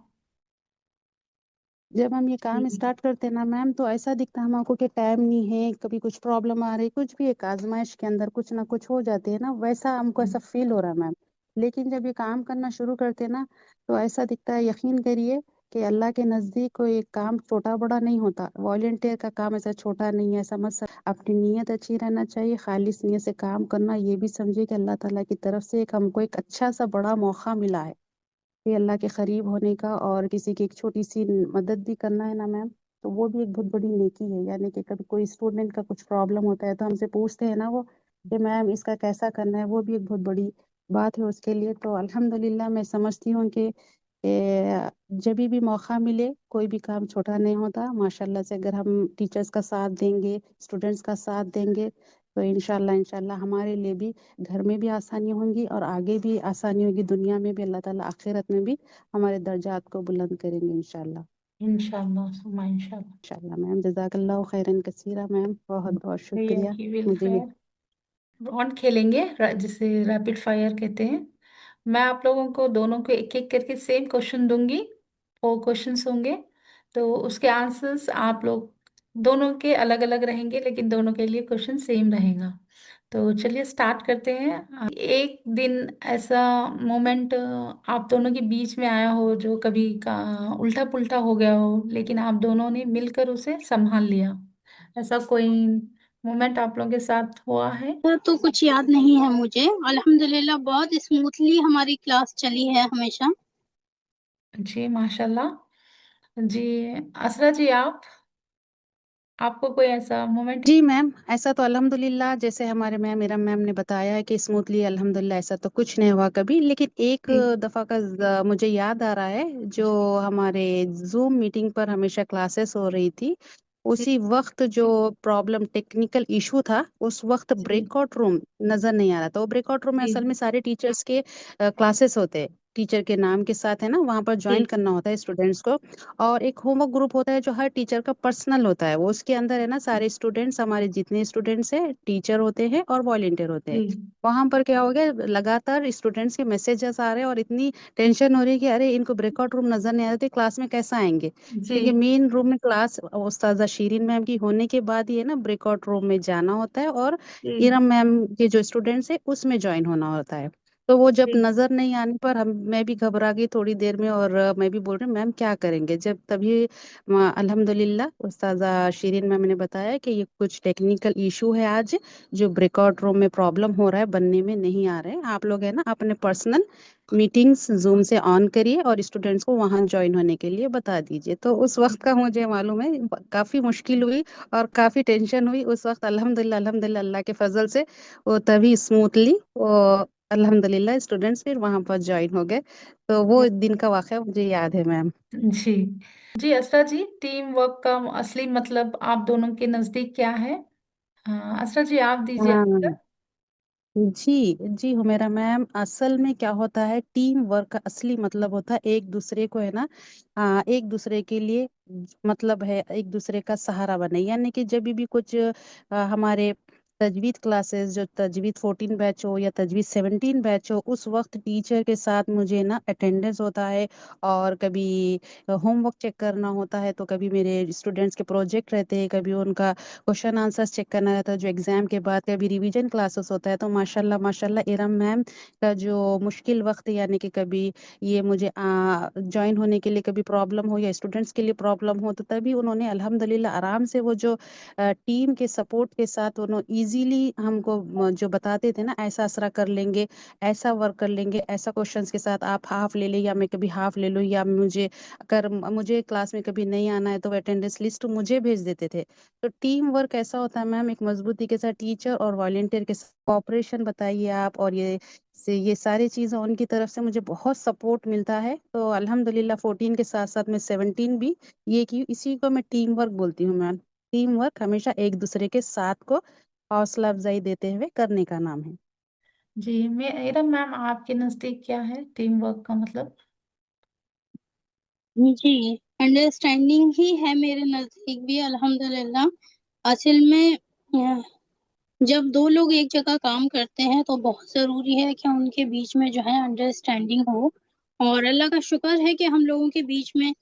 जब हम ये काम जी स्टार्ट करते हैं ना मैम, तो ऐसा दिखता है हमको कि टाइम नहीं है, कभी कुछ प्रॉब्लम आ रही, कुछ भी एक आजमाइश के अंदर कुछ ना कुछ हो जाती है ना, वैसा हमको ऐसा फील हो रहा है मैम। लेकिन जब ये काम करना शुरू करते हैं ना, तो ऐसा दिखता है, यकीन करिए, कि अल्लाह के नज़दीक कोई एक काम छोटा बड़ा नहीं होता। वॉलेंटियर का काम ऐसा छोटा नहीं है, ऐसा मत अपनी नीयत अच्छी रहना चाहिए, खालिस नीयत से काम करना। ये भी समझिए कि अल्लाह ताला की तरफ से एक हमको एक अच्छा सा बड़ा मौका मिला है कि अल्लाह के करीब होने का, और किसी की एक छोटी सी मदद भी करना है ना मैम, तो वो भी एक बहुत बड़ी नेकी है। यानी कि कभी कोई स्टूडेंट का कुछ प्रॉब्लम होता है, तो हमसे पूछते हैं ना वो, कि मैम इसका कैसा करना है, वो भी एक बहुत बड़ी बात है उसके लिए। तो अल्हम्दुलिल्लाह, मैं समझती हूँ कि जब भी मौका मिले, कोई भी काम छोटा नहीं होता। माशाल्लाह से अगर हम टीचर्स का साथ देंगे, स्टूडेंट्स का साथ देंगे, तो इंशाल्लाह इंशाल्लाह हमारे लिए भी घर में भी आसानी होंगी, और आगे भी आसानी होगी, दुनिया में भी अल्लाह ताला आखिरत में भी हमारे दर्जात को बुलंद करेंगे इंशाल्लाह। इंशाल्लाह सुमा इंशाल्लाह। इंशाल्लाह मैम, जज़ाकल्लाह खैरन कसीरा मैम, बहुत बहुत भैया शुक्रिया। की विल मुझे ये राउंड खेलेंगे, जिसे रैपिड फायर कहते हैं। मैं आप लोगों को दोनों को एक एक करके सेम क्वेश्चन दूंगी। 4 क्वेश्चंस होंगे, तो उसके आंसर्स आप लोग दोनों के अलग अलग रहेंगे, लेकिन दोनों के लिए क्वेश्चन सेम रहेगा। तो चलिए स्टार्ट करते हैं। एक दिन ऐसा मोमेंट आप दोनों के बीच में आया हो जो कभी का उल्टा पुल्टा हो गया हो, लेकिन आप दोनों ने मिलकर उसे संभाल लिया। ऐसा कोई मोमेंट आप लोगों के साथ हुआ है? तो कुछ याद नहीं है मुझे। अल्हम्दुलिल्लाह बहुत स्मूथली हमारी क्लास चली है हमेशा। जी माशाल्लाह। जी असरा जी, आप? आपको कोई ऐसा मोमेंट? जी मैम, ऐसा तो अल्हम्दुलिल्लाह जैसे हमारे मैम इरम मैम ने बताया है कि स्मूथली अल्हम्दुलिल्लाह ऐसा तो कुछ नहीं हुआ कभी, लेकिन एक जी दफ़ा का मुझे याद आ रहा है जो जी हमारे जूम मीटिंग पर हमेशा क्लासेस हो रही थी। जी उसी वक्त जो प्रॉब्लम टेक्निकल इशू था, उस वक्त जी ब्रेकआउट रूम नजर नहीं आ रहा था। वो ब्रेकआउट रूम में जी असल में सारे टीचर्स के क्लासेस होते हैं, टीचर के नाम के साथ है ना, वहाँ पर जी ज्वाइन करना होता है स्टूडेंट्स को। और एक होमवर्क ग्रुप होता है जो हर टीचर का पर्सनल होता है, वो उसके अंदर है ना सारे स्टूडेंट्स, हमारे जितने स्टूडेंट्स हैं, टीचर होते हैं और वॉलेंटियर होते हैं। जी वहां पर क्या हो गया, लगातार स्टूडेंट्स के मैसेजेस आ रहे हैं और इतनी टेंशन हो रही है कि अरे इनको ब्रेकआउट रूम नजर नहीं आ रहे थे, क्लास में कैसे आएंगे, जी क्योंकि मेन रूम में क्लास उस्ताजा शीरीन मैम की होने के बाद ही है ना ब्रेकआउट रूम में जाना होता है, और जी इरम मैम के जो स्टूडेंट्स है उसमें ज्वाइन होना होता है। तो वो जब जी नजर नहीं आने पर हम मैं भी घबरा गई थोड़ी देर में, और मैं भी बोल रही मैम क्या करेंगे, जब तभी अल्हम्दुलिल्लाह उस्ताजा शीरीन मैम ने बताया कि ये कुछ टेक्निकल इशू है आज, जो ब्रेकआउट रूम में प्रॉब्लम हो रहा है, बनने में नहीं आ रहे हैं, आप लोग है ना अपने पर्सनल मीटिंग्स जूम से ऑन करिए और स्टूडेंट्स को वहां ज्वाइन होने के लिए बता दीजिए। तो उस वक्त का मुझे मालूम है काफी मुश्किल हुई और काफी टेंशन हुई उस वक्त। अल्हम्दुलिल्लाह अल्हम्दुलिल्लाह अल्लाह के फजल से वो तभी स्मूथली वो अल्हम्दुलिल्लाह स्टूडेंट्स फिर वहां पर ज्वाइन हो गए। तो वो दिन का वाकया मुझे याद है मैम। जी जी असरा जी, टीम वर्क का असली मतलब आप दोनों के नजदीक क्या है? असरा जी, आप दीजिए हाँ आंसर। जी जी हुमेरा मैम, असल में क्या होता है, टीम वर्क का असली मतलब होता है एक दूसरे को है ना, एक दूसरे के लिए मतलब है एक दूसरे का सहारा बने। यानी कि जब भी कुछ हमारे तजवीद क्लासेस, जो तजवीद 14 बैच हो या तजवीद 17 बैच हो, उस वक्त टीचर के साथ मुझे ना अटेंडेंस होता है, और कभी होमवर्क चेक करना होता है, तो कभी मेरे स्टूडेंट्स के प्रोजेक्ट रहते हैं, कभी उनका क्वेश्चन आंसर्स चेक करना रहता है जो एग्जाम के बाद, कभी रिवीजन क्लासेस होता है। तो माशाल्लाह माशाल्लाह इरम मैम का जो मुश्किल वक्त, यानी कि कभी ये मुझे ज्वाइन होने के लिए कभी प्रॉब्लम हो या स्टूडेंट्स के लिए प्रॉब्लम हो, तो तभी उन्होंने अल्हम्दुलिल्लाह आराम से वो जो टीम के सपोर्ट के साथ उन्होंने इजीली हमको जो बताते थे ना, ऐसा असरा कर लेंगे, ऐसा वर्क कर लेंगे, ऐसा क्वेश्चंस के साथ आप हाफ ले ले या मैं कभी हाफ ले लूँ, या मुझे अगर मुझे क्लास में कभी नहीं आना है तो अटेंडेंस लिस्ट मुझे भेज देते थे। तो टीम वर्क ऐसा होता है मैम, एक मजबूती के साथ टीचर और वॉलेंटियर के साथ कॉपरेशन बताइए आप, और ये सारी चीज़ें उनकी तरफ से मुझे बहुत सपोर्ट मिलता है। तो अल्हम्दुलिल्लाह 14 के साथ साथ मैं 17 भी ये की, इसी को मैं टीम वर्क बोलती हूँ मैम। टीम वर्क हमेशा एक दूसरे के साथ को हौसला अफजाई देते हुए करने का नाम है। जी मेरा मैम, आपके नजदीक क्या है टीम वर्क का मतलब? जी, अंडरस्टैंडिंग ही है मेरे नजदीक भी अल्हम्दुलिल्लाह। असल में जब दो लोग एक जगह काम करते हैं तो बहुत जरूरी है कि उनके बीच में जो है अंडरस्टैंडिंग हो। और अल्लाह का शुक्र है कि हम लोगों के बीच में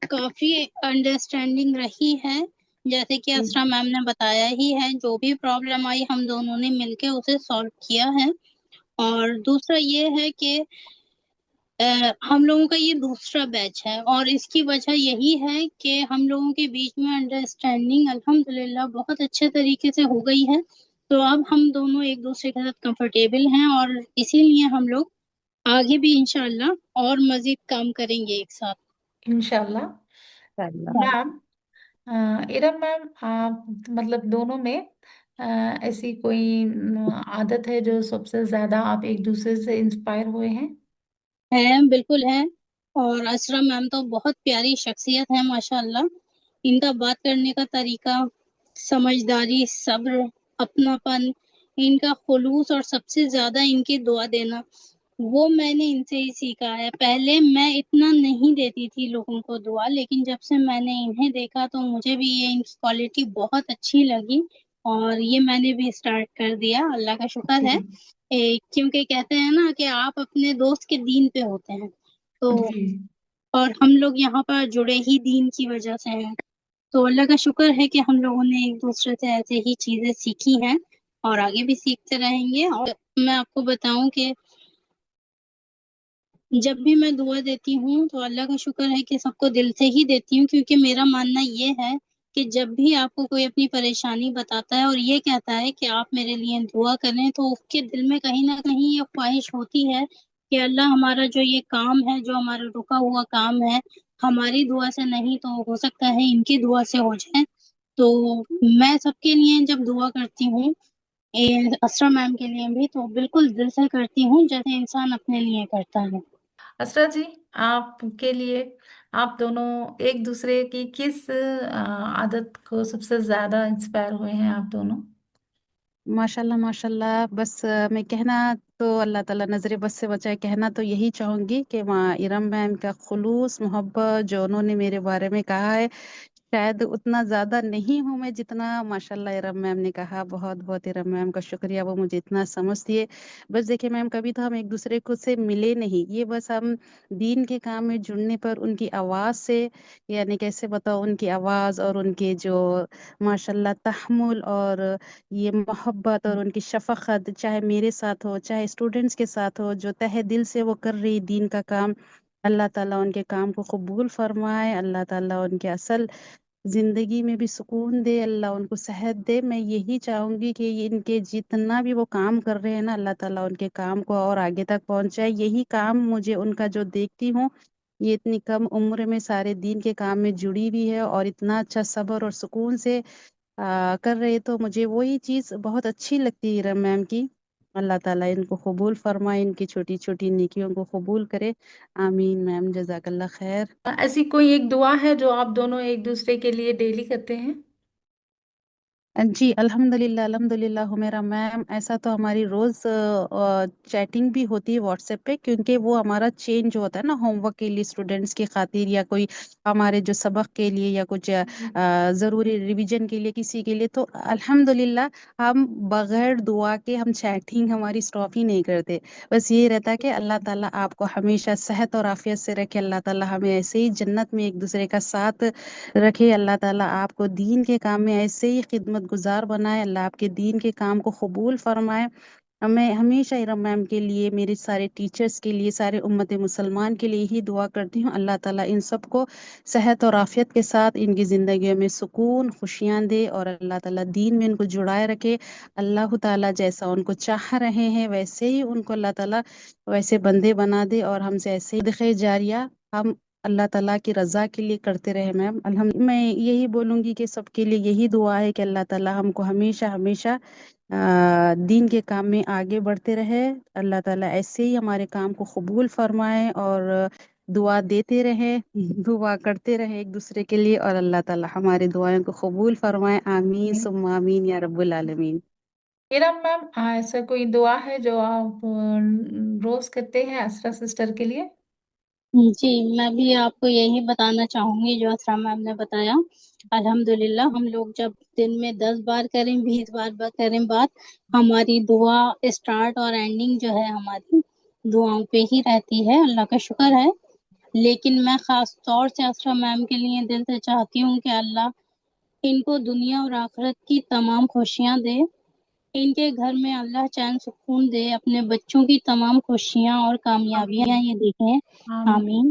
काफी अंडरस्टैंडिंग रही है। जैसे कि जी असरा मैम ने बताया ही है, जो भी प्रॉब्लम आई हम दोनों ने मिलके उसे सॉल्व किया है। और दूसरा ये है कि हम लोगों का ये दूसरा बैच है, और इसकी वजह यही है कि हम लोगों के बीच में अंडरस्टैंडिंग अल्हम्दुलिल्लाह बहुत अच्छे तरीके से हो गई है। तो अब हम दोनों एक दूसरे के साथ कंफर्टेबल हैं, और इसीलिए हम लोग आगे भी इंशाल्लाह और मजीद काम करेंगे एक साथ। इंशाल्लाह। इंशाल्लाह। मैम, इरम मैम, आप मतलब दोनों में ऐसी कोई आदत है जो सबसे ज्यादा आप एक दूसरे से इंस्पायर हुए हैं? है, बिल्कुल है। और असरा मैम तो बहुत प्यारी शख्सियत है माशाल्लाह। इनका बात करने का तरीका, समझदारी, सब्र, अपनापन, इनका खुलूस, और सबसे ज्यादा इनकी दुआ देना, वो मैंने इनसे ही सीखा है। पहले मैं इतना नहीं देती थी लोगों को दुआ, लेकिन जब से मैंने इन्हें देखा तो मुझे भी ये इनकी क्वालिटी बहुत अच्छी लगी, और ये मैंने भी स्टार्ट कर दिया। अल्लाह का शुक्र जी है। क्योंकि कहते हैं ना कि आप अपने दोस्त के दीन पे होते हैं, तो जी और हम लोग यहाँ पर जुड़े ही दीन की वजह से हैं। तो अल्लाह का शुक्र है कि हम लोगों ने एक दूसरे से ऐसे ही चीजें सीखी हैं, और आगे भी सीखते रहेंगे। और मैं आपको बताऊं कि जब भी मैं दुआ देती हूँ तो अल्लाह का शुक्र है कि सबको दिल से ही देती हूँ, क्योंकि मेरा मानना ये है कि जब भी आपको कोई अपनी परेशानी बताता है और ये कहता है कि आप मेरे लिए दुआ करें, तो उसके दिल में कहीं ना कहीं ये ख्वाहिश होती है कि अल्लाह हमारा जो ये काम है, जो हमारा रुका हुआ काम है, हमारी दुआ से नहीं तो हो सकता है इनकी दुआ से हो जाए। تو میں سب کے لیے جب دعا کرتی ہوں اسرا میم کے لیے بھی تو بالکل دل سے کرتی ہوں جیسے انسان اپنے لیے کرتا ہے۔ اسرا جی، آپ کے لیے آپ دونوں ایک دوسرے کی کس عادت کو سب سے زیادہ انسپائر ہوئے ہیں آپ دونوں؟ ماشاء اللہ بس میں کہنا تو اللہ تعالیٰ نظر بس سے بچائے، کہنا تو یہی چاہوں گی کہ ماں ارم میم کا خلوص محبت جو انہوں نے میرے بارے میں کہا ہے، شاید اتنا زیادہ نہیں ہوں میں جتنا ماشاء اللہ ارم میم نے کہا۔ بہت بہت ارم میم کا شکریہ، وہ مجھے اتنا سمجھتی ہے۔ بس دیکھیں میم، کبھی تو ہم ایک دوسرے کو سے ملے نہیں، یہ بس ہم دین کے کام میں جڑنے پر ان کی آواز سے، یعنی کیسے بتاؤ، ان کی آواز اور ان کے جو ماشاء اللہ تحمل اور یہ محبت اور ان کی شفقت، چاہے میرے ساتھ ہو چاہے اسٹوڈینٹس کے ساتھ ہو، جو تہ دل سے وہ کر رہی دین کا کام، اللہ تعالیٰ ان کے کام کو قبول فرمائے، اللہ تعالیٰ ان کے اصل زندگی میں بھی سکون دے، اللہ ان کو صحت دے۔ میں یہی چاہوں گی کہ یہ ان کے جتنا بھی وہ کام کر رہے ہیں نا، اللہ تعالیٰ ان کے کام کو اور آگے تک پہنچائے۔ یہی کام مجھے ان کا جو دیکھتی ہوں، یہ اتنی کم عمر میں سارے دین کے کام میں جڑی ہوئی ہے اور اتنا اچھا صبر اور سکون سے کر رہے، تو مجھے وہی چیز بہت اچھی لگتی ہے ارم میم کی۔ اللہ تعالیٰ ان کو قبول فرمائے، ان کی چھوٹی چھوٹی نیکیوں کو قبول کرے، آمین میم، جزاک اللہ خیر۔ ایسی کوئی ایک دعا ہے جو آپ دونوں ایک دوسرے کے لیے ڈیلی کرتے ہیں؟ جی الحمد للہ میرا میم، ایسا تو ہماری روز چیٹنگ بھی ہوتی ہے واٹس ایپ پہ، کیونکہ وہ ہمارا چینج جو ہوتا ہے نا ہوم ورک کے لیے اسٹوڈینٹس کی خاطر، یا کوئی ہمارے جو سبق کے لیے یا کچھ ضروری ریویژن کے لیے کسی کے لیے، تو الحمد للہ ہم بغیر دعا کے ہم چیٹنگ ہماری اسٹاپ ہی نہیں کرتے۔ بس یہ رہتا ہے کہ اللہ تعالیٰ آپ کو ہمیشہ صحت اور عافیت سے رکھے، اللہ تعالیٰ ہمیں ایسے ہی جنت میں ایک دوسرے کا ساتھ رکھے، اللہ تعالیٰ آپ کو دین کے کام میں ایسے ہی خدمت گزار بنائے، اللہ آپ کے دین کے کام کو قبول فرمائے۔ میں ہمیشہ ارم میم کے لیے، میرے سارے ٹیچرز کے لیے، سارے امت مسلمان کے لیے ہی دعا کرتی ہوں، اللہ تعالیٰ ان سب کو صحت اور عافیت کے ساتھ ان کی زندگیوں میں سکون خوشیاں دے، اور اللہ تعالیٰ دین میں ان کو جڑائے رکھے۔ اللہ تعالیٰ جیسا ان کو چاہ رہے ہیں ویسے ہی ان کو اللہ تعالیٰ ویسے بندے بنا دے، اور ہم سے ایسے ہی صدقہ جاریہ ہم اللہ تعالیٰ کی رضا کے لیے کرتے رہے میم۔ میں یہی بولوں گی کہ سب کے لیے یہی دعا ہے کہ اللہ تعالیٰ ہم کو ہمیشہ ہمیشہ دین کے کام میں آگے بڑھتے رہے، اللہ تعالیٰ ایسے ہی ہمارے کام کو قبول فرمائے، اور دعا دیتے رہے، دعا کرتے رہے ایک دوسرے کے لیے، اور اللہ تعالیٰ ہمارے دعائیں کو قبول فرمائے، آمین ثم آمین یا رب العالمین۔ ارم میم، ایسا کوئی دعا ہے جو آپ روز کرتے ہیں اسرا سسٹر کے لیے؟ جی میں بھی آپ کو یہی بتانا چاہوں گی جو اسرا میم نے بتایا۔ الحمدللہ ہم لوگ جب دن میں 10 بار کریں 20 بار کریں بات، ہماری دعا اسٹارٹ اور اینڈنگ جو ہے ہماری دعاؤں پہ ہی رہتی ہے، اللہ کا شکر ہے۔ لیکن میں خاص طور سے اسرا میم کے لیے دل سے چاہتی ہوں کہ اللہ ان کو دنیا اور آخرت کی تمام خوشیاں دے، ان کے گھر میں اللہ چین سکون دے، اپنے بچوں کی تمام خوشیاں اور کامیابیاں یہ دیکھیں، آمین۔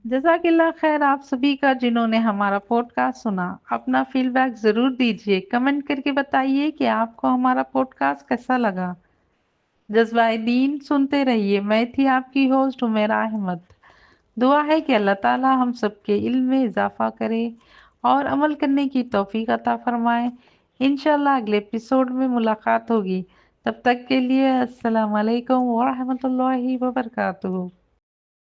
جزاک اللہ خیر آپ سبھی کا جنہوں نے ہمارا پوڈ کاسٹ سنا۔ اپنا فیڈ بیک ضرور دیجیے، کمنٹ کر کے بتائیے کہ آپ کو ہمارا پوڈ کاسٹ کیسا لگا۔ جذبہ دین سنتے رہیے۔ میں تھی آپ کی ہوسٹ حمیرہ احمد۔ دعا ہے کہ اللہ تعالیٰ ہم سب کے علم میں اضافہ کرے اور عمل کرنے کی توفیق عطا فرمائے۔ انشاءاللہ اگلے ایپیسوڈ میں ملاقات ہوگی، تب تک کے لیے السلام علیکم ورحمۃ اللہ وبرکاتہ۔